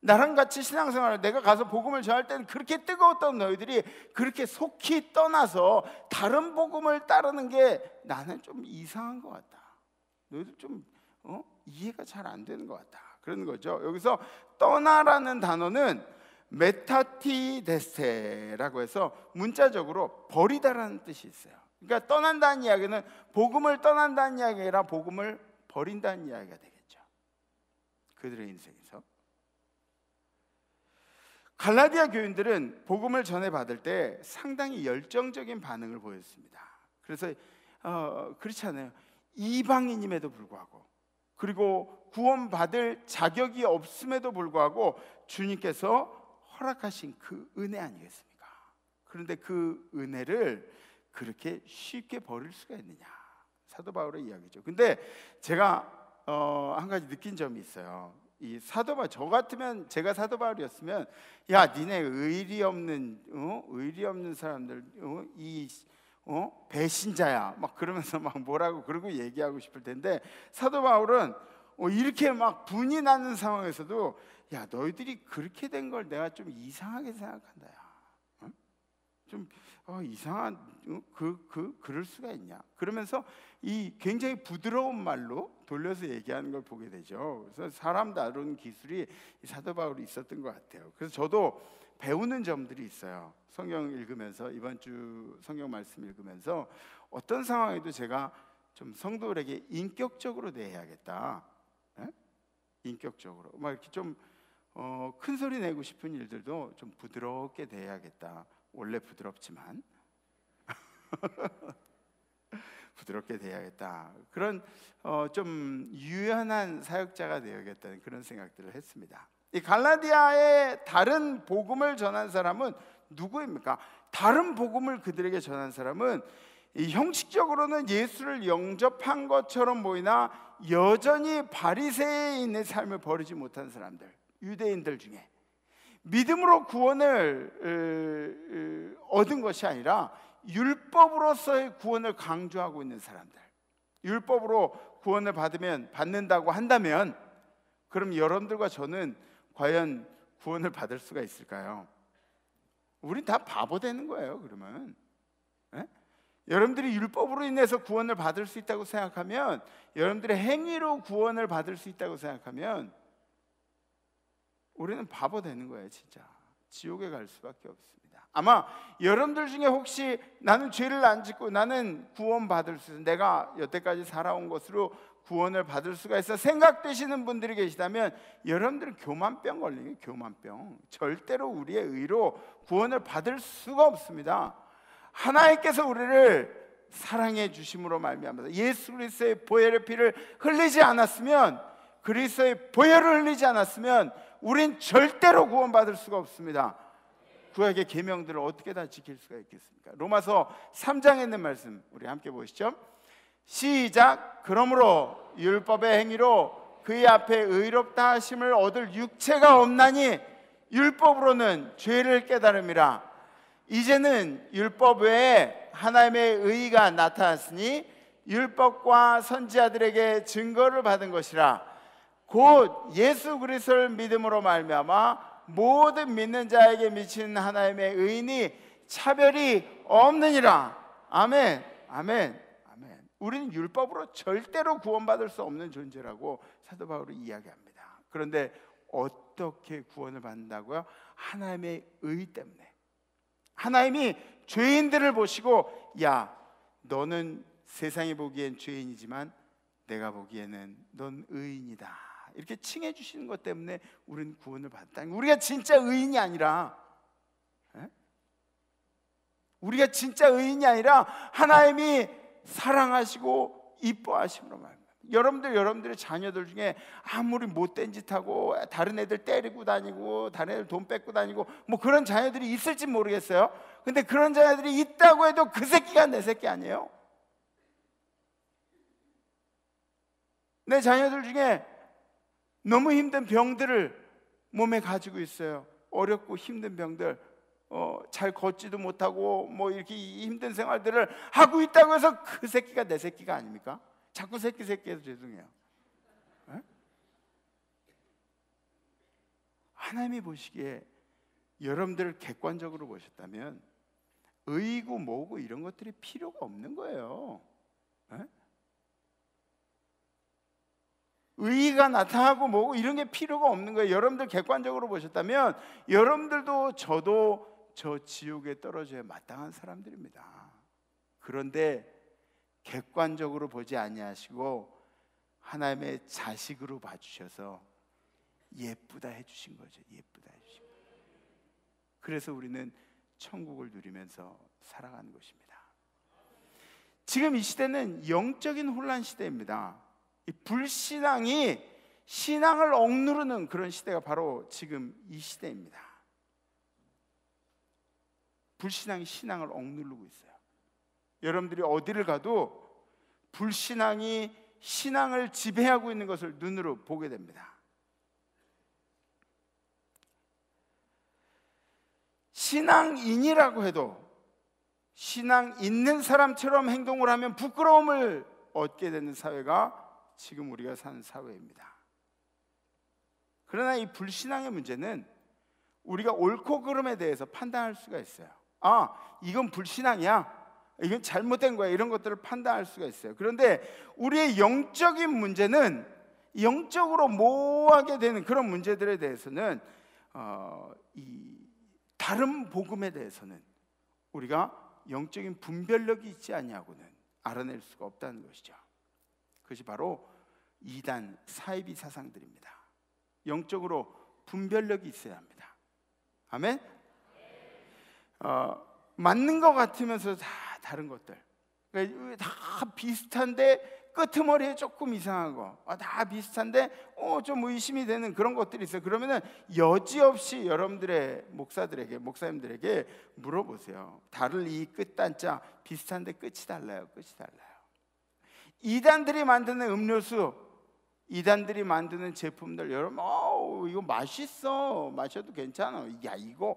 나랑 같이 신앙생활을, 내가 가서 복음을 전할 때는 그렇게 뜨거웠던 너희들이 그렇게 속히 떠나서 다른 복음을 따르는 게 나는 좀 이상한 것 같다. 너희들 좀 이해가 잘 안 되는 것 같다. 그런 거죠. 여기서 떠나라는 단어는 메타티데스테라고 해서 문자적으로 버리다라는 뜻이 있어요. 그러니까 떠난다는 이야기는 복음을 떠난다는 이야기가 아니라 복음을 버린다는 이야기가 되겠죠. 그들의 인생에서. 갈라디아 교인들은 복음을 전해받을 때 상당히 열정적인 반응을 보였습니다. 그래서 그렇지 않아요. 이방인임에도 불구하고, 그리고 구원받을 자격이 없음에도 불구하고 주님께서 허락하신 그 은혜 아니겠습니까? 그런데 그 은혜를 그렇게 쉽게 버릴 수가 있느냐, 사도 바울의 이야기죠. 근데 제가 한 가지 느낀 점이 있어요. 이 사도 바울, 저 같으면, 제가 사도 바울이었으면, 야, 니네 의리 없는 사람들, 배신자야, 막 그러면서 막 뭐라고 그러고 얘기하고 싶을 텐데, 사도 바울은 이렇게 막 분이 나는 상황에서도, 야, 너희들이 그렇게 된 걸 내가 좀 이상하게 생각한다. 야, 좀 이상한, 그럴 수가 있냐? 그러면서 이 굉장히 부드러운 말로 돌려서 얘기하는 걸 보게 되죠. 그래서 사람 다루는 기술이 이 사도 바울이 있었던 것 같아요. 그래서 저도 배우는 점들이 있어요. 성경 읽으면서, 이번 주 성경 말씀 읽으면서 어떤 상황에도 제가 좀 성도들에게 인격적으로 대해야겠다. 네? 인격적으로 막 이렇게 좀 큰 소리 내고 싶은 일들도 좀 부드럽게 대해야겠다. 원래 부드럽지만 부드럽게 대해야겠다. 그런 좀 유연한 사역자가 되어야겠다는 그런 생각들을 했습니다. 이 갈라디아의 다른 복음을 전한 사람은 누구입니까? 다른 복음을 그들에게 전한 사람은 이 형식적으로는 예수를 영접한 것처럼 보이나 여전히 바리새인의 삶을 버리지 못한 사람들, 유대인들 중에 믿음으로 구원을 얻은 것이 아니라 율법으로서의 구원을 강조하고 있는 사람들, 율법으로 구원을 받는다고 한다면, 그럼 여러분들과 저는 과연 구원을 받을 수가 있을까요? 우린 다 바보 되는 거예요. 그러면 여러분들이 율법으로 인해서 구원을 받을 수 있다고 생각하면, 여러분들의 행위로 구원을 받을 수 있다고 생각하면 우리는 바보 되는 거예요. 진짜 지옥에 갈 수밖에 없습니다. 아마 여러분들 중에 혹시 나는 죄를 안 짓고 나는 구원받을 수 있어, 내가 여태까지 살아온 것으로 구원을 받을 수가 있어 생각되시는 분들이 계시다면, 여러분들은 교만병 걸린 게 교만병. 절대로 우리의 의로 구원을 받을 수가 없습니다. 하나님께서 우리를 사랑해 주심으로 말미암아서 예수 그리스도의 보혈의 피를 흘리지 않았으면, 그리스도의 보혈을 흘리지 않았으면 우린 절대로 구원받을 수가 없습니다. 구약의 계명들을 어떻게 다 지킬 수가 있겠습니까? 로마서 3장에 있는 말씀 우리 함께 보시죠. 시작. 그러므로 율법의 행위로 그의 앞에 의롭다 하심을 얻을 육체가 없나니 율법으로는 죄를 깨달음이라. 이제는 율법 외에 하나님의 의가 나타났으니 율법과 선지자들에게 증거를 받은 것이라. 곧 예수 그리스도를 믿음으로 말미암아 모든 믿는 자에게 미치는 하나님의 의인이 차별이 없느니라. 아멘, 아멘, 아멘. 우리는 율법으로 절대로 구원받을 수 없는 존재라고 사도 바울이 이야기합니다. 그런데 어떻게 구원을 받는다고요? 하나님의 의 때문에. 하나님이 죄인들을 보시고, 야, 너는 세상이 보기엔 죄인이지만 내가 보기에는 넌 의인이다, 이렇게 칭해 주시는 것 때문에 우리는 구원을 받다. 우리가 진짜 의인이 아니라, 우리가 진짜 의인이 아니라 하나님이 사랑하시고 이뻐하심으로 말합니다. 여러분들의 자녀들 중에 아무리 못된 짓 하고 다른 애들 때리고 다니고 다른 애들 돈 뺏고 다니고 뭐 그런 자녀들이 있을지 모르겠어요. 근데 그런 자녀들이 있다고 해도 그 새끼가 내 새끼 아니에요. 내 자녀들 중에 너무 힘든 병들을 몸에 가지고 있어요. 어렵고 힘든 병들, 잘 걷지도 못하고 뭐 이렇게 힘든 생활들을 하고 있다고 해서 그 새끼가 내 새끼가 아닙니까? 자꾸 새끼해서 죄송해요. 에? 하나님이 보시기에 여러분들을 객관적으로 보셨다면 의고 뭐고 이런 것들이 필요가 없는 거예요. 에? 의의가 나타나고 뭐고 이런 게 필요가 없는 거예요. 여러분들 객관적으로 보셨다면 여러분들도 저도 저 지옥에 떨어져야 마땅한 사람들입니다. 그런데 객관적으로 보지 아니하시고 하나님의 자식으로 봐주셔서 예쁘다 해주신 거죠. 예쁘다 해주신 거예요. 그래서 우리는 천국을 누리면서 살아가는 것입니다. 지금 이 시대는 영적인 혼란 시대입니다. 이 불신앙이 신앙을 억누르는 그런 시대가 바로 지금 이 시대입니다. 불신앙이 신앙을 억누르고 있어요. 여러분들이 어디를 가도 불신앙이 신앙을 지배하고 있는 것을 눈으로 보게 됩니다. 신앙인이라고 해도 신앙 있는 사람처럼 행동을 하면 부끄러움을 얻게 되는 사회가 지금 우리가 사는 사회입니다. 그러나 이 불신앙의 문제는 우리가 옳고 그름에 대해서 판단할 수가 있어요. 이건 불신앙이야, 이건 잘못된 거야, 이런 것들을 판단할 수가 있어요. 그런데 우리의 영적인 문제는, 영적으로 모호하게 되는 그런 문제들에 대해서는 이 다른 복음에 대해서는 우리가 영적인 분별력이 있지 아니하고는 알아낼 수가 없다는 것이죠. 그것이 바로 이단 사이비 사상들입니다. 영적으로 분별력이 있어야 합니다. 아멘? 맞는 것 같으면서 다 다른 것들, 그러니까 다 비슷한데 끄트머리에 조금 이상한 거, 다 비슷한데 좀 의심이 되는 그런 것들이 있어요. 그러면은 여지없이 여러분들의 목사님들에게 물어보세요. 다를 이 끝단자 비슷한데 끝이 달라요. 끝이 달라요. 이단들이 만드는 음료수, 이단들이 만드는 제품들, 여러분 이거 맛있어, 마셔도 괜찮아. 야, 이거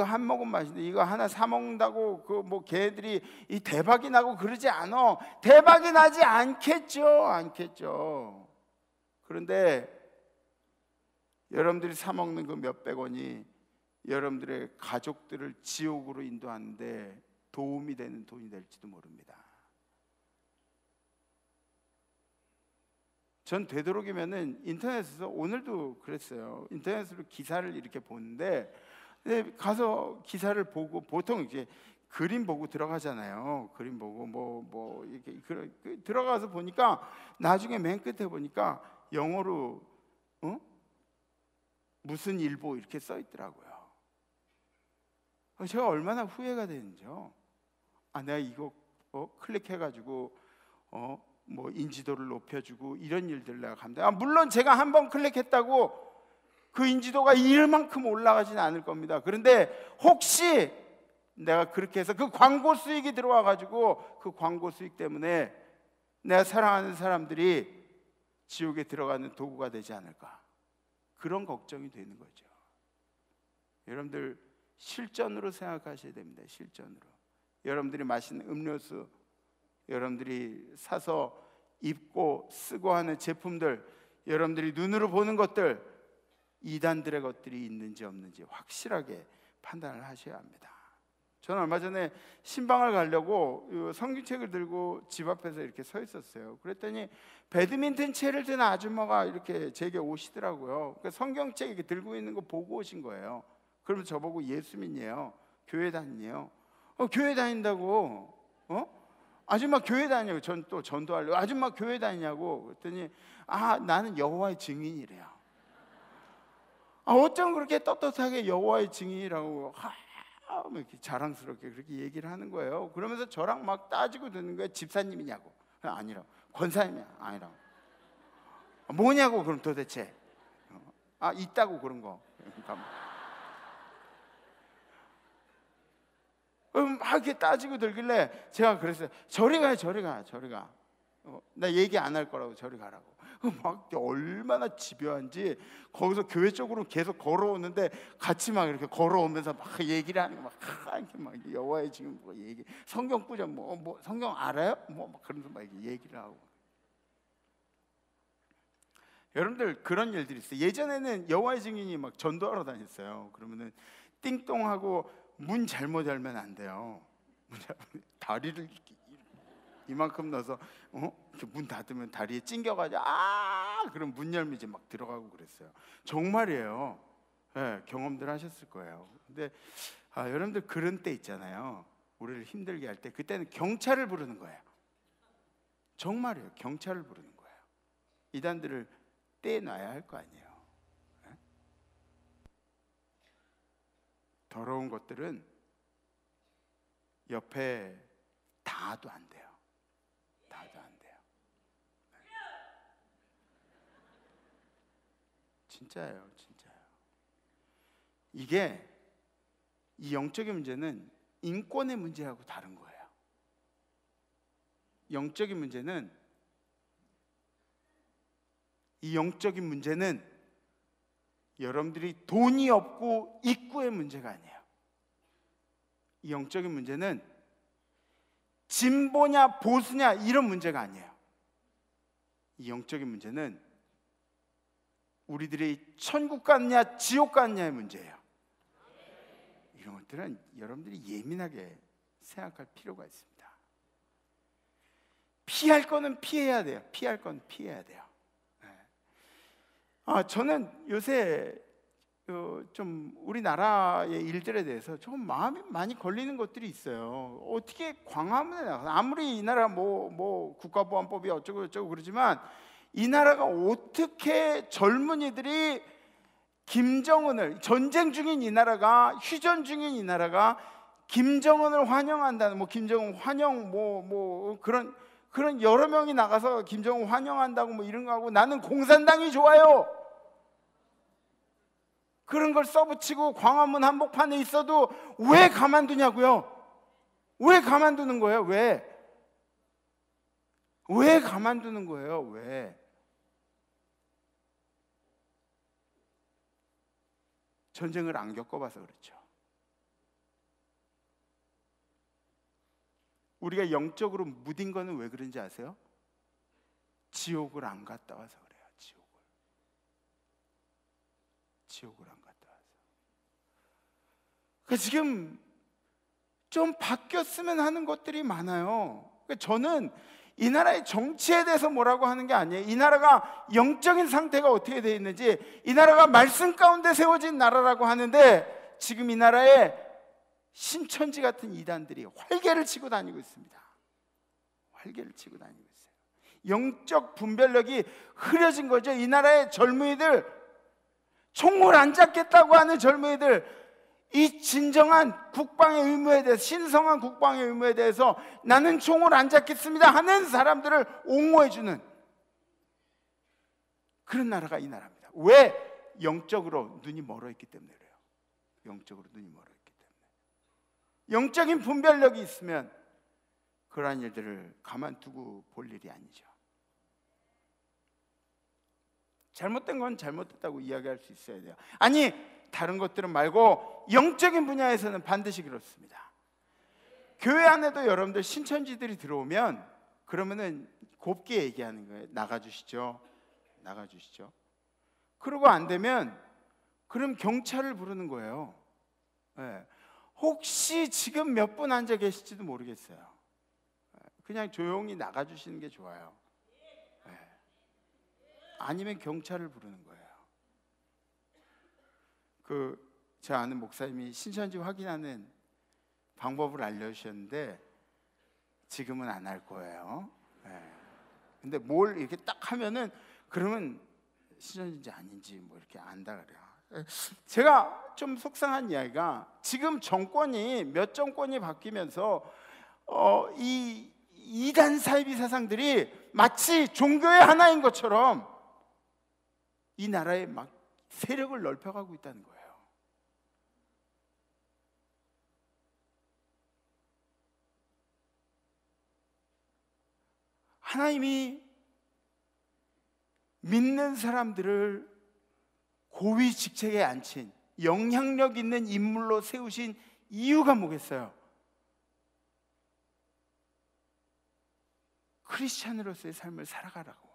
한 모금 맛인데 이거 하나 사 먹는다고 그 뭐 걔네들이 이 대박이 나고 그러지 않아. 대박이 나지 않겠죠. 그런데 여러분들이 사 먹는 그 몇백 원이 여러분들의 가족들을 지옥으로 인도하는데 도움이 되는 돈이 될지도 모릅니다. 전 되도록이면은 인터넷에서, 오늘도 그랬어요. 인터넷으로 기사를 이렇게 보는데 가서 기사를 보고, 보통 이제 그림 보고 들어가잖아요. 그림 보고 뭐 이렇게 들어가서 보니까 나중에 맨 끝에 보니까 영어로 무슨 일보 이렇게 써 있더라고요. 제가 얼마나 후회가 되는지요. 내가 이거 클릭해가지고 뭐 인지도를 높여주고 이런 일들 내가 감당. 물론 제가 한번 클릭했다고 그 인지도가 이만큼 올라가지는 않을 겁니다. 그런데 혹시 내가 그렇게 해서 그 광고 수익이 들어와가지고 그 광고 수익 때문에 내가 사랑하는 사람들이 지옥에 들어가는 도구가 되지 않을까, 그런 걱정이 되는 거죠. 여러분들 실전으로 생각하셔야 됩니다. 실전으로. 여러분들이 마시는 음료수, 여러분들이 사서 입고 쓰고 하는 제품들, 여러분들이 눈으로 보는 것들, 이단들의 것들이 있는지 없는지 확실하게 판단을 하셔야 합니다. 저는 얼마 전에 신방을 가려고 성경책을 들고 집 앞에서 이렇게 서 있었어요. 그랬더니 배드민턴 채를 든 아줌마가 이렇게 제게 오시더라고요. 그러니까 성경책 이렇게 들고 있는 거 보고 오신 거예요. 그러면 저보고 예수 믿냐요? 교회 다니냐요? 교회 다닌다고. 아줌마 교회 다니냐고. 전 또 전도하려고. 아줌마 교회 다니냐고. 그랬더니 나는 여호와의 증인이래요. 어쩜 그렇게 떳떳하게 여호와의 증인이라고 이렇게 자랑스럽게 그렇게 얘기를 하는 거예요. 그러면서 저랑 막 따지고 드는 거예요. 집사님이냐고. 아니라고. 권사님이야. 아니라고. 뭐냐고. 그럼 도대체. 있다고 그런 거. 그러니까 막 이렇게 따지고 들길래 제가 그랬어요. 저리 가. 나 얘기 안 할 거라고 저리 가라고. 막 얼마나 집요한지 거기서 교회 쪽으로 계속 걸어오는데 같이 막 이렇게 걸어오면서 막 얘기를 하는 거 막 이렇게 막 여호와의 증인 뭐 얘기, 성경 꾸져 뭐 성경 알아요? 뭐 막 그러면서 막 얘기를 하고. 여러분들 그런 일들이 있어요. 예전에는 여호와의 증인이 막 전도하러 다녔어요. 그러면은 띵동하고 문 잘못 열면 안 돼요. 다리를 이만큼 넣어서 이렇게 문 닫으면 다리에 찡겨가지고 그럼 문 열면 이제 막 들어가고 그랬어요. 정말이에요. 네, 경험들 하셨을 거예요. 근데 여러분들 그런 때 있잖아요. 우리를 힘들게 할 때 그때는 경찰을 부르는 거예요. 정말이에요. 경찰을 부르는 거예요. 이단들을 떼놔야 할 거 아니에요. 네? 더러운 것들은 옆에 닿아도 안 돼요. 닿아도 안 돼요. 네. 진짜예요, 진짜예요. 이게 이 영적인 문제는 인권의 문제하고 다른 거예요. 영적인 문제는 이 영적인 문제는 여러분들이 돈이 없고 입구의 문제가 아니에요. 이 영적인 문제는 진보냐 보수냐 이런 문제가 아니에요. 이 영적인 문제는 우리들이 천국 갔냐 지옥 갔냐의 문제예요. 이런 것들은 여러분들이 예민하게 생각할 필요가 있습니다. 피할 거는 피해야 돼요. 피할 건 피해야 돼요. 저는 요새 좀 우리나라의 일들에 대해서 조금 마음이 많이 걸리는 것들이 있어요. 어떻게 광화문에 나가서 아무리 이 나라 뭐 국가보안법이 어쩌고 저쩌고 그러지만 이 나라가 어떻게 젊은이들이 김정은을, 전쟁 중인 이 나라가, 휴전 중인 이 나라가 김정은을 환영한다는, 뭐 김정은 환영 뭐 그런 여러 명이 나가서 김정은 환영한다고 뭐 이런 거 하고 나는 공산당이 좋아요. 그런 걸 써붙이고 광화문 한복판에 있어도 왜 가만두냐고요? 왜 가만두는 거예요? 왜 가만두는 거예요? 왜? 전쟁을 안 겪어봐서 그렇죠. 우리가 영적으로 무딘 거는 왜 그런지 아세요? 지옥을 안 갔다 와서 그래요. 지옥을 안 갔다 와서. 그러니까 지금 좀 바뀌었으면 하는 것들이 많아요. 그러니까 저는 이 나라의 정치에 대해서 뭐라고 하는 게 아니에요. 이 나라가 영적인 상태가 어떻게 되어 있는지, 이 나라가 말씀 가운데 세워진 나라라고 하는데 지금 이 나라에 신천지 같은 이단들이 활개를 치고 다니고 있습니다. 활개를 치고 다니고 있어요. 영적 분별력이 흐려진 거죠. 이 나라의 젊은이들, 총을 안 잡겠다고 하는 젊은이들, 이 진정한 국방의 의무에 대해서, 신성한 국방의 의무에 대해서 나는 총을 안 잡겠습니다 하는 사람들을 옹호해주는 그런 나라가 이 나라입니다. 왜? 영적으로 눈이 멀어있기 때문에 그래요. 영적으로 눈이 멀어있기 때문에. 영적인 분별력이 있으면 그러한 일들을 가만두고 볼 일이 아니죠. 잘못된 건 잘못됐다고 이야기할 수 있어야 돼요. 아니, 다른 것들은 말고 영적인 분야에서는 반드시 그렇습니다. 교회 안에도 여러분들 신천지들이 들어오면 그러면은 곱게 얘기하는 거예요. 나가주시죠. 나가주시죠. 그러고 안 되면 그럼 경찰을 부르는 거예요. 네. 혹시 지금 몇 분 앉아 계실지도 모르겠어요. 그냥 조용히 나가주시는 게 좋아요. 네. 아니면 경찰을 부르는 거예요. 제 아는 목사님이 신천지 확인하는 방법을 알려주셨는데 지금은 안 할 거예요. 네. 근데 뭘 이렇게 딱 하면은 그러면 신천지인지 아닌지 뭐 이렇게 안다 그래요. 제가 좀 속상한 이야기가 지금 정권이 몇 정권이 바뀌면서 이 이단 사이비 사상들이 마치 종교의 하나인 것처럼 이 나라에 막 세력을 넓혀가고 있다는 거예요. 하나님이 믿는 사람들을 고위 직책에 앉힌 영향력 있는 인물로 세우신 이유가 뭐겠어요? 크리스찬으로서의 삶을 살아가라고,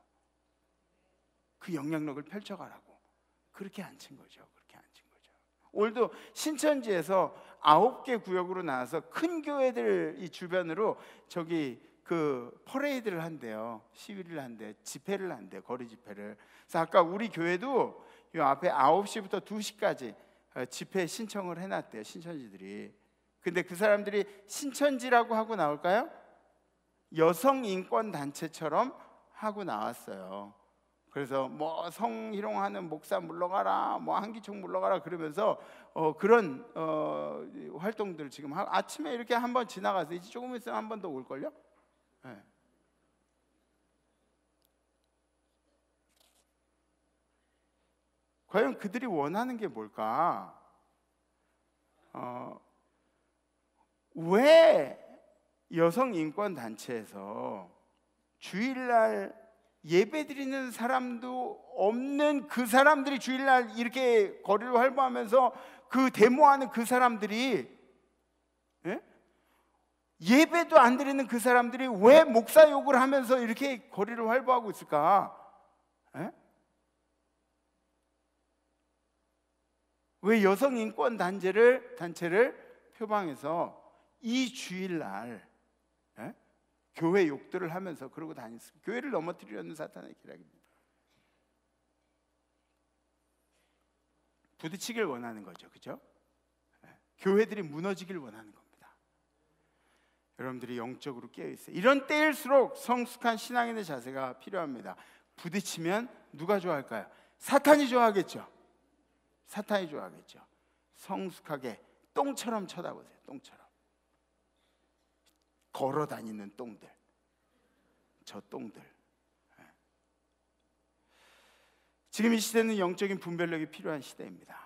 그 영향력을 펼쳐가라고 그렇게 앉힌 거죠. 그렇게 앉힌 거죠. 오늘도 신천지에서 9개 구역으로 나와서 큰 교회들 이 주변으로 저기 그 퍼레이드를 한대요. 시위를 한대, 집회를 한대, 거리 집회를. 그래서 아까 우리 교회도 이 앞에 9시부터 2시까지 집회 신청을 해놨대요, 신천지들이. 근데 그 사람들이 신천지라고 하고 나올까요? 여성인권단체처럼 하고 나왔어요. 그래서 뭐 성희롱하는 목사 물러가라, 뭐 한기총 물러가라 그러면서 그런 활동들 지금 아침에 이렇게 한번 지나가서 이제 조금 있으면 한 번 더 올걸요? 네. 과연 그들이 원하는 게 뭘까? 왜 여성인권단체에서 주일날 예배드리는 사람도 없는 그 사람들이 주일날 이렇게 거리를 활보하면서 그 데모하는 그 사람들이, 예? 예배도 안 드리는 그 사람들이 왜 목사 욕을 하면서 이렇게 거리를 활보하고 있을까? 예? 왜 여성인권단체를 표방해서 이 주일날 교회 욕들을 하면서 그러고 다녔습니다. 교회를 넘어뜨리려는 사탄의 기략입니다. 부딪히길 원하는 거죠, 그죠? 교회들이 무너지길 원하는 겁니다. 여러분들이 영적으로 깨어있어요. 이런 때일수록 성숙한 신앙인의 자세가 필요합니다. 부딪히면 누가 좋아할까요? 사탄이 좋아하겠죠. 사탄이 좋아하겠죠. 성숙하게 똥처럼 쳐다보세요. 똥처럼. 걸어 다니는 똥들, 저 똥들. 지금 이 시대는 영적인 분별력이 필요한 시대입니다.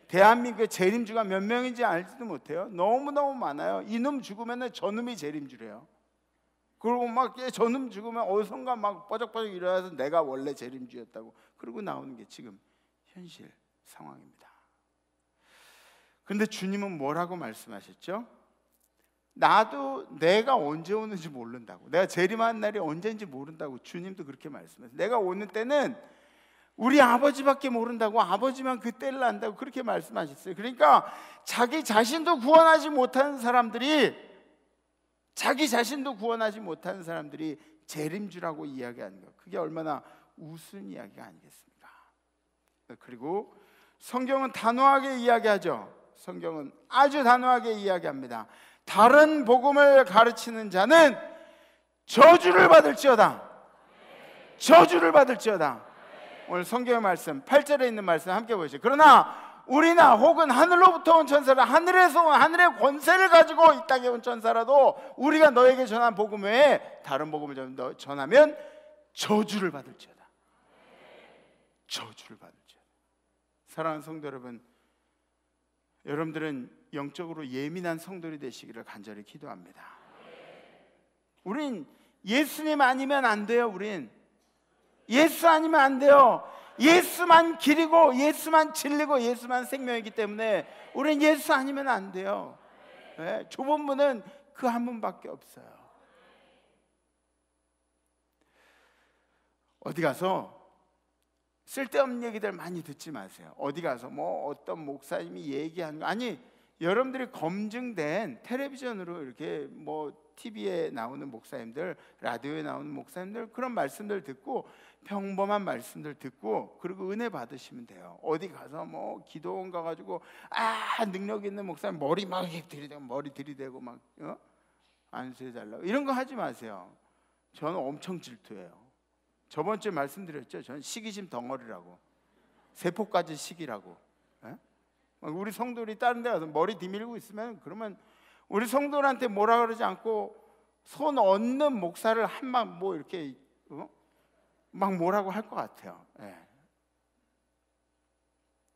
대한민국의 재림주가 몇 명인지 알지도 못해요. 너무너무 많아요. 이놈 죽으면 저놈이 재림주래요. 그리고 막 저놈 죽으면 어디선가 막 뻐적뻐적 일어나서 내가 원래 재림주였다고 그러고 나오는 게 지금 현실 상황입니다. 그런데 주님은 뭐라고 말씀하셨죠? 나도 내가 언제 오는지 모른다고, 내가 재림하는 날이 언제인지 모른다고 주님도 그렇게 말씀하세요. 내가 오는 때는 우리 아버지밖에 모른다고, 아버지만 그 때를 안다고 그렇게 말씀하셨어요. 그러니까 자기 자신도 구원하지 못하는 사람들이, 자기 자신도 구원하지 못하는 사람들이 재림주라고 이야기하는 것, 그게 얼마나 우스운 이야기가 아니겠습니까? 그리고 성경은 단호하게 이야기하죠. 성경은 아주 단호하게 이야기합니다. 다른 복음을 가르치는 자는 저주를 받을지어다. 저주를 받을지어다. 오늘 성경의 말씀 8절에 있는 말씀 함께 보시죠. 그러나 우리나 혹은 하늘로부터 온 천사라, 하늘에서 온, 하늘의 권세를 가지고 이 땅에 온 천사라도 우리가 너에게 전한 복음 외에 다른 복음을 전하면 저주를 받을지어다. 저주를 받을지어다. 사랑하는 성도 여러분, 여러분들은 영적으로 예민한 성도들이 되시기를 간절히 기도합니다. 우린 예수님 아니면 안 돼요. 우린 예수 아니면 안 돼요. 예수만 길이고 예수만 진리고 예수만 생명이기 때문에 우린 예수 아니면 안 돼요. 네, 좁은 문은 그 한 분밖에 없어요. 어디 가서 쓸데없는 얘기들 많이 듣지 마세요. 어디 가서 뭐 어떤 목사님이 얘기하는 거, 아니, 여러분들이 검증된 텔레비전으로 이렇게 뭐 TV에 나오는 목사님들, 라디오에 나오는 목사님들 그런 말씀들 듣고 평범한 말씀들 듣고 그리고 은혜 받으시면 돼요. 어디 가서 뭐 기도원 가가지고 능력 있는 목사님 머리 막 들이대고 머리 들이대고 막 안수해달라고 이런 거 하지 마세요. 저는 엄청 질투해요. 저번 주에 말씀드렸죠. 저는 시기심 덩어리라고, 세포까지 시기라고. 우리 성도들이 다른 데 가서 머리 디밀고 있으면 그러면 우리 성도들한테 뭐라 그러지 않고 손 얹는 목사를 한방 뭐 이렇게 막 뭐라고 할 것 같아요.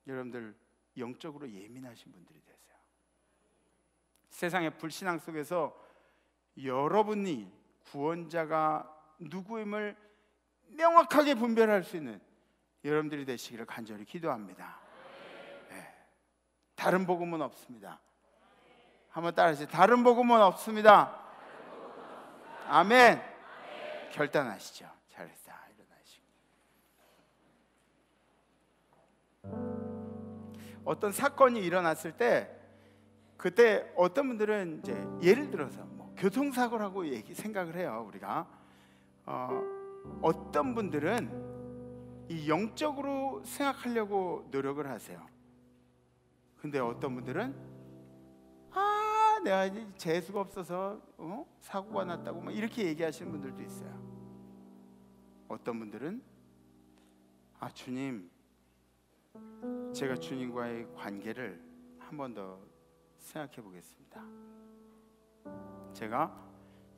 여러분들 영적으로 예민하신 분들이 되세요. 세상의 불신앙 속에서 여러분이 구원자가 누구임을 명확하게 분별할 수 있는 여러분들이 되시기를 간절히 기도합니다. 네. 다른 복음은 없습니다. 한번 따라하세요. 다른 복음은 없습니다. 아멘. 결단하시죠. 잘했어. 일어나시고. 어떤 사건이 일어났을 때 그때 어떤 분들은 이제 예를 들어서 뭐 교통사고라고 생각을 해요. 우리가 어떤 분들은 이 영적으로 생각하려고 노력을 하세요. 근데 어떤 분들은 내가 재수가 없어서 사고가 났다고 막 이렇게 얘기하시는 분들도 있어요. 어떤 분들은 주님, 제가 주님과의 관계를 한 번 더 생각해 보겠습니다. 제가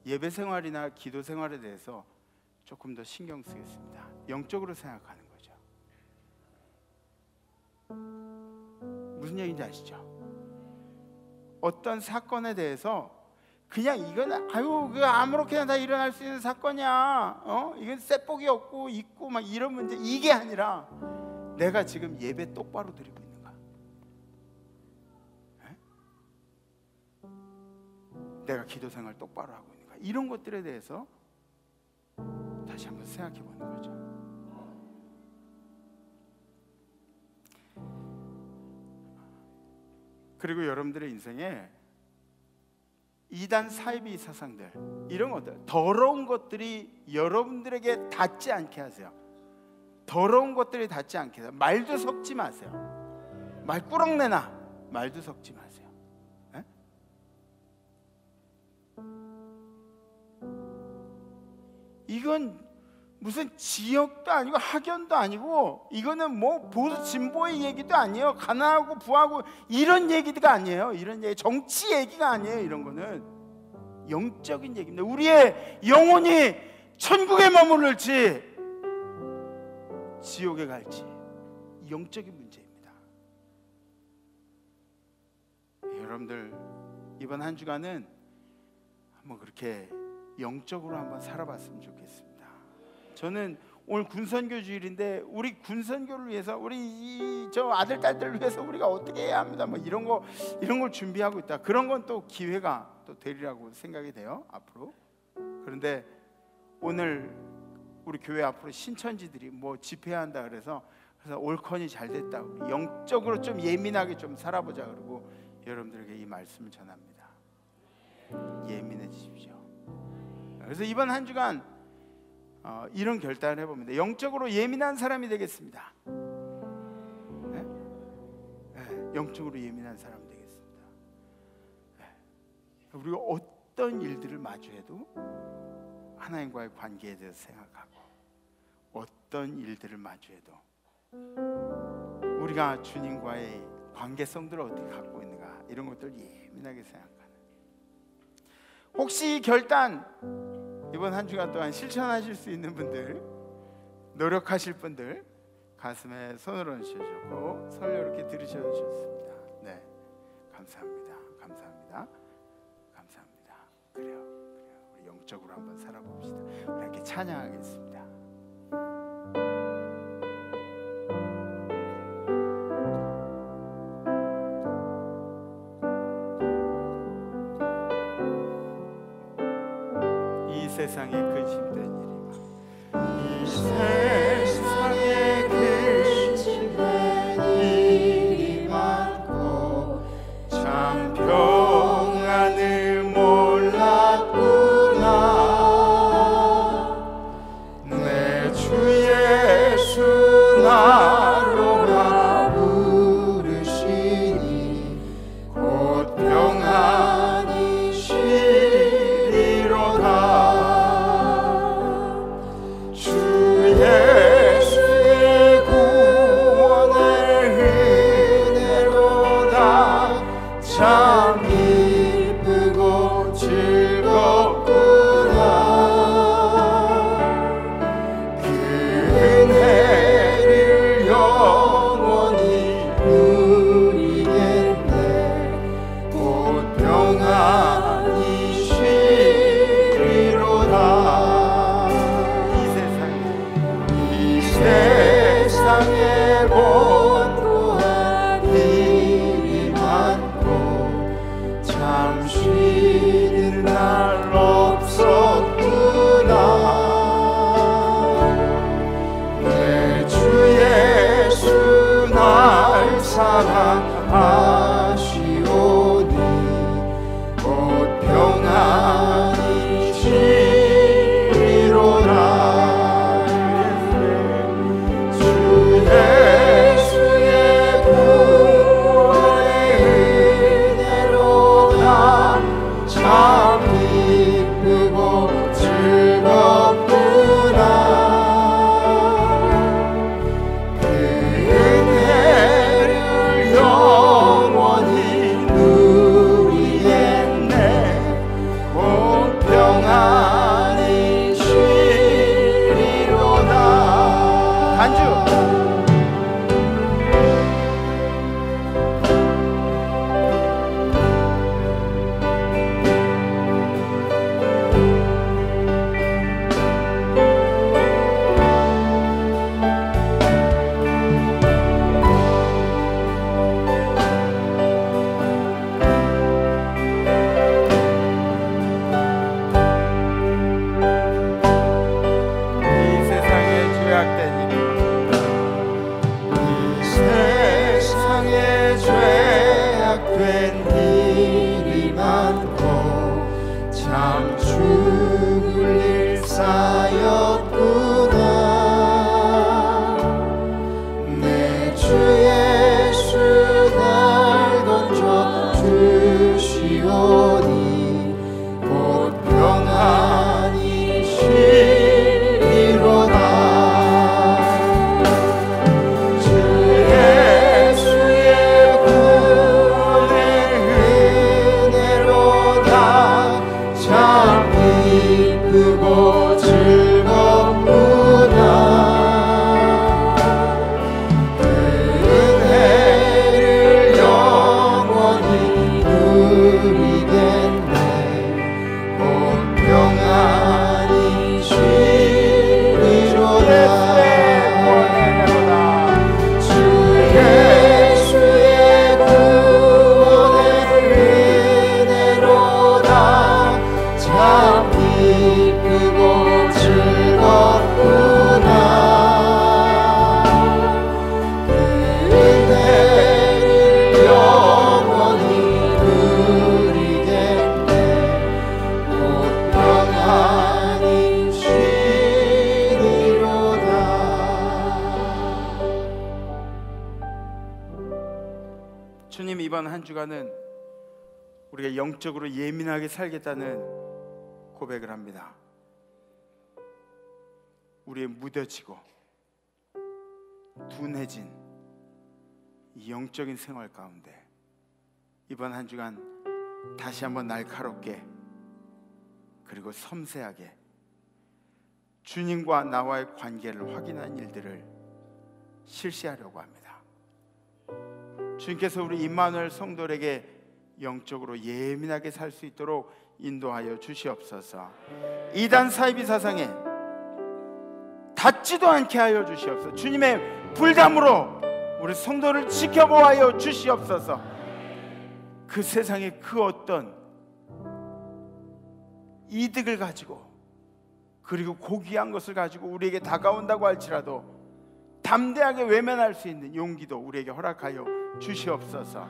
예배 생활이나 기도 생활에 대해서 조금 더 신경 쓰겠습니다. 영적으로 생각하는 거죠. 무슨 얘기인지 아시죠? 어떤 사건에 대해서 그냥 이건 그 아무렇게나 다 일어날 수 있는 사건이야. 이건 쌔복이 없고 있고 막 이런 문제, 이게 아니라 내가 지금 예배 똑바로 드리고 있는가? 내가 기도 생활 똑바로 하고 있는가? 이런 것들에 대해서 다시 한번 생각해 보는 거죠. 그리고 여러분들의 인생에 이단 사이비 사상들, 이런 것들, 더러운 것들이 여러분들에게 닿지 않게 하세요. 더러운 것들이 닿지 않게 해서 말도 섞지 마세요. 말 꾸렁내나 말도 섞지 마세요. 에? 이건 무슨 지역도 아니고 학연도 아니고 이거는 뭐 보수 진보의 얘기도 아니에요. 가난하고 부하고 이런 얘기가 아니에요. 이런 얘기, 정치 얘기가 아니에요. 이런 거는 영적인 얘기입니다. 우리의 영혼이 천국에 머무를지 지옥에 갈지 영적인 문제입니다. 여러분들 이번 한 주간은 한번 그렇게 영적으로 한번 살아봤으면 좋겠습니다. 저는 오늘 군선교 주일인데 우리 군선교를 위해서 우리 저 아들 딸들을 위해서 우리가 어떻게 해야 합니다. 뭐 이런 걸 준비하고 있다. 그런 건 또 기회가 또 되리라고 생각이 돼요. 앞으로. 그런데 오늘 우리 교회 앞으로 신천지들이 뭐 집회해야 한다 그래서 올컨이 잘 됐다. 우리 영적으로 좀 예민하게 좀 살아보자 그러고 여러분들에게 이 말씀을 전합니다. 예민해지십시오. 그래서 이번 한 주간 이런 결단을 해봅니다. 영적으로 예민한 사람이 되겠습니다. 네? 네, 영적으로 예민한 사람이 되겠습니다. 네. 우리가 어떤 일들을 마주해도 하나님과의 관계에 대해서 생각하고 어떤 일들을 마주해도 우리가 주님과의 관계성들을 어떻게 갖고 있는가 이런 것들을 예민하게 생각하는, 혹시 결단 이번 한 주간 동안 실천하실 수 있는 분들, 노력하실 분들 가슴에 손을 얹으셔서 설교 이렇게 들으셔도 좋습니다. 네, 감사합니다. 감사합니다. 감사합니다. 그래요. 우리 영적으로 한번 살아봅시다. 우리 이렇게 찬양하겠습니다. 세상에 그 힘든 일이 이 세상에 그 힘든 일이 많고 참 평안을 몰랐구나. 내 주 예수 나로라 부르시니 곧 평안이 쉬리로다. 주의 주간은 우리가 영적으로 예민하게 살겠다는 고백을 합니다. 우리의 무뎌지고 둔해진 이 영적인 생활 가운데 이번 한 주간 다시 한번 날카롭게 그리고 섬세하게 주님과 나와의 관계를 확인한 일들을 실시하려고 합니다. 주님께서 우리 임마누엘 성도들에게 영적으로 예민하게 살 수 있도록 인도하여 주시옵소서. 이단 사이비 사상에 닿지도 않게 하여 주시옵소서. 주님의 불담으로 우리 성도를 지켜보아여 주시옵소서. 그 세상의 그 어떤 이득을 가지고 그리고 고귀한 것을 가지고 우리에게 다가온다고 할지라도 담대하게 외면할 수 있는 용기도 우리에게 허락하여 주시옵소서.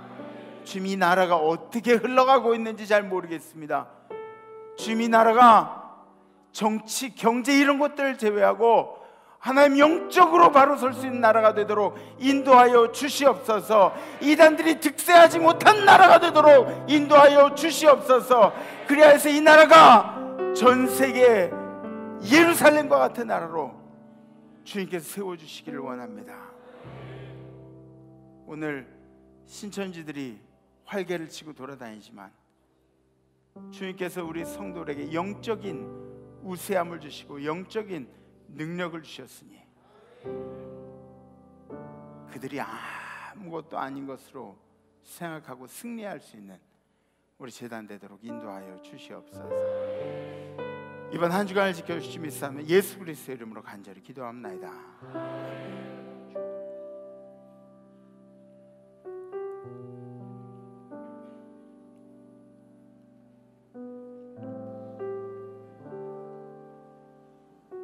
주님, 이 나라가 어떻게 흘러가고 있는지 잘 모르겠습니다. 주님, 이 나라가 정치, 경제 이런 것들을 제외하고 하나님 영적으로 바로 설 수 있는 나라가 되도록 인도하여 주시옵소서. 이단들이 득세하지 못한 나라가 되도록 인도하여 주시옵소서. 그리하여 해서 이 나라가 전 세계 예루살렘과 같은 나라로 주님께서 세워주시기를 원합니다. 오늘 신천지들이 활개를 치고 돌아다니지만 주님께서 우리 성도들에게 영적인 우세함을 주시고 영적인 능력을 주셨으니 그들이 아무것도 아닌 것으로 생각하고 승리할 수 있는 우리 제단 되도록 인도하여 주시옵소서. 이번 한 주간을 지켜주시 믿사오며 예수 그리스도의 이름으로 간절히 기도합나이다.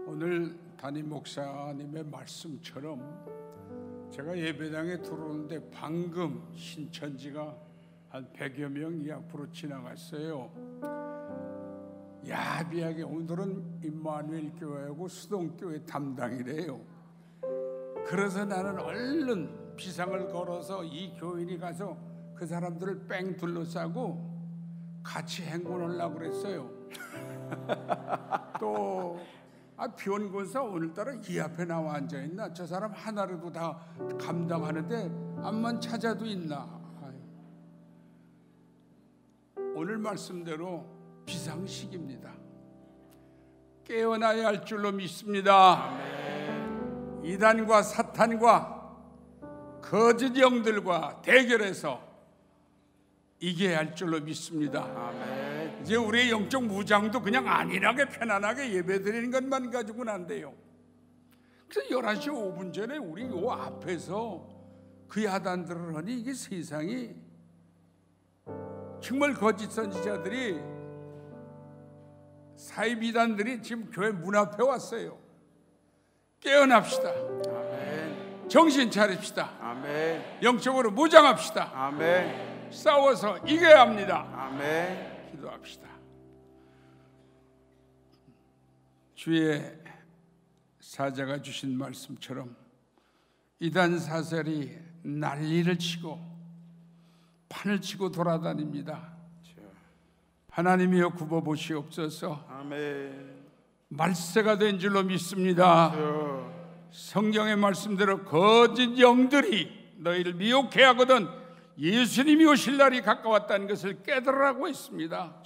오늘 담임 목사님의 말씀처럼 제가 예배당에 들어오는데 방금 신천지가 한 100여 명이 앞으로 지나갔어요. 야비하게 오늘은 임마누엘 교회하고 수동교회 담당이래요. 그래서 나는 얼른 비상을 걸어서 이 교인이 가서 그 사람들을 뺑 둘러싸고 같이 행군하려고 그랬어요. 또 비원권사 오늘따라 이 앞에 나와 앉아있나? 저 사람 하나라도 다 감당하는데 암만 찾아도 있나? 오늘 말씀대로 비상식입니다. 깨어나야 할 줄로 믿습니다. 아멘. 이단과 사탄과 거짓 영들과 대결해서 이겨야 할 줄로 믿습니다. 아멘. 이제 우리의 영적 무장도 그냥 안일하게 편안하게 예배드리는 것만 가지고는 안 돼요. 그래서 11시 5분 전에 우리 요 앞에서 그 야단들을 하니 이게 세상이 정말 거짓 선지자들이 사이비단들이 지금 교회 문 앞에 왔어요. 깨어납시다. 아멘. 정신 차립시다. 아멘. 영적으로 무장합시다. 아멘. 싸워서 이겨야 합니다. 아멘. 기도합시다. 주의 사자가 주신 말씀처럼 이단 사설이 난리를 치고 판을 치고 돌아다닙니다. 하나님이여 굽어보시옵소서. 아멘. 말세가 된 줄로 믿습니다. 성경의 말씀대로 거짓 영들이 너희를 미혹해 하거든 예수님이 오실 날이 가까웠다는 것을 깨달으라고 했습니다.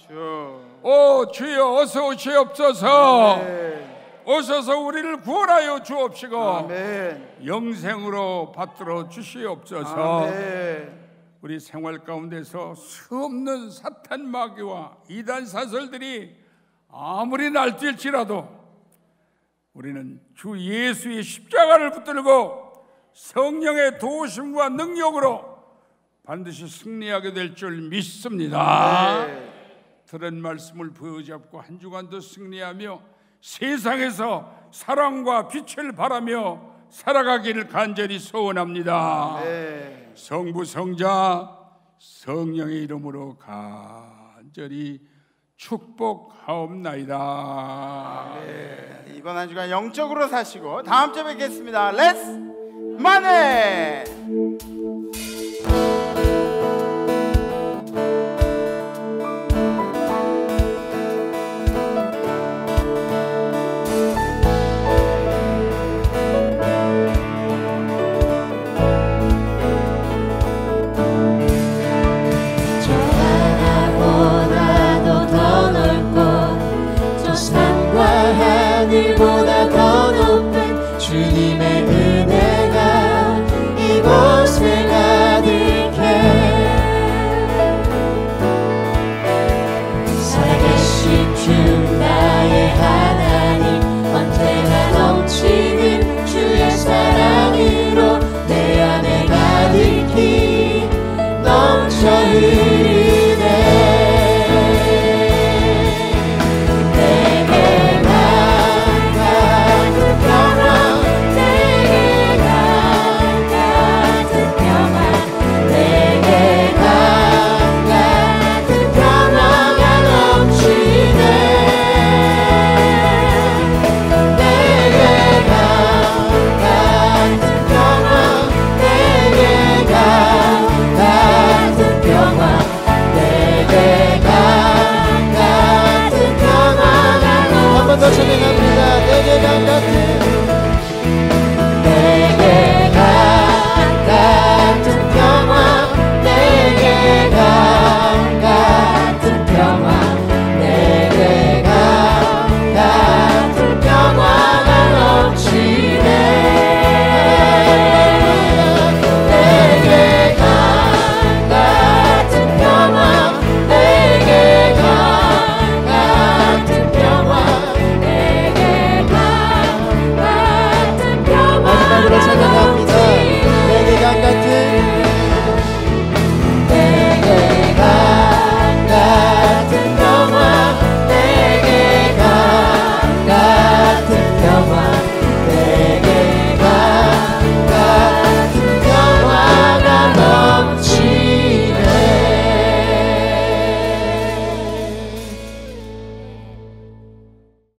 오 주여 어서 오시옵소서. 아멘. 오셔서 우리를 구원하여 주옵시고 아멘. 영생으로 받들어 주시옵소서. 아멘. 우리 생활 가운데서 수없는 사탄 마귀와 이단 사설들이 아무리 날뛸지라도 우리는 주 예수의 십자가를 붙들고 성령의 도우심과 능력으로 반드시 승리하게 될 줄 믿습니다. 네. 들은 말씀을 부여잡고 한 주간도 승리하며 세상에서 사랑과 빛을 바라며 살아가기를 간절히 소원합니다. 네. 성부 성자 성령의 이름으로 간절히 축복하옵나이다. 네. 이번 한 주간 영적으로 사시고 다음 주에 뵙겠습니다. 렛츠 마네.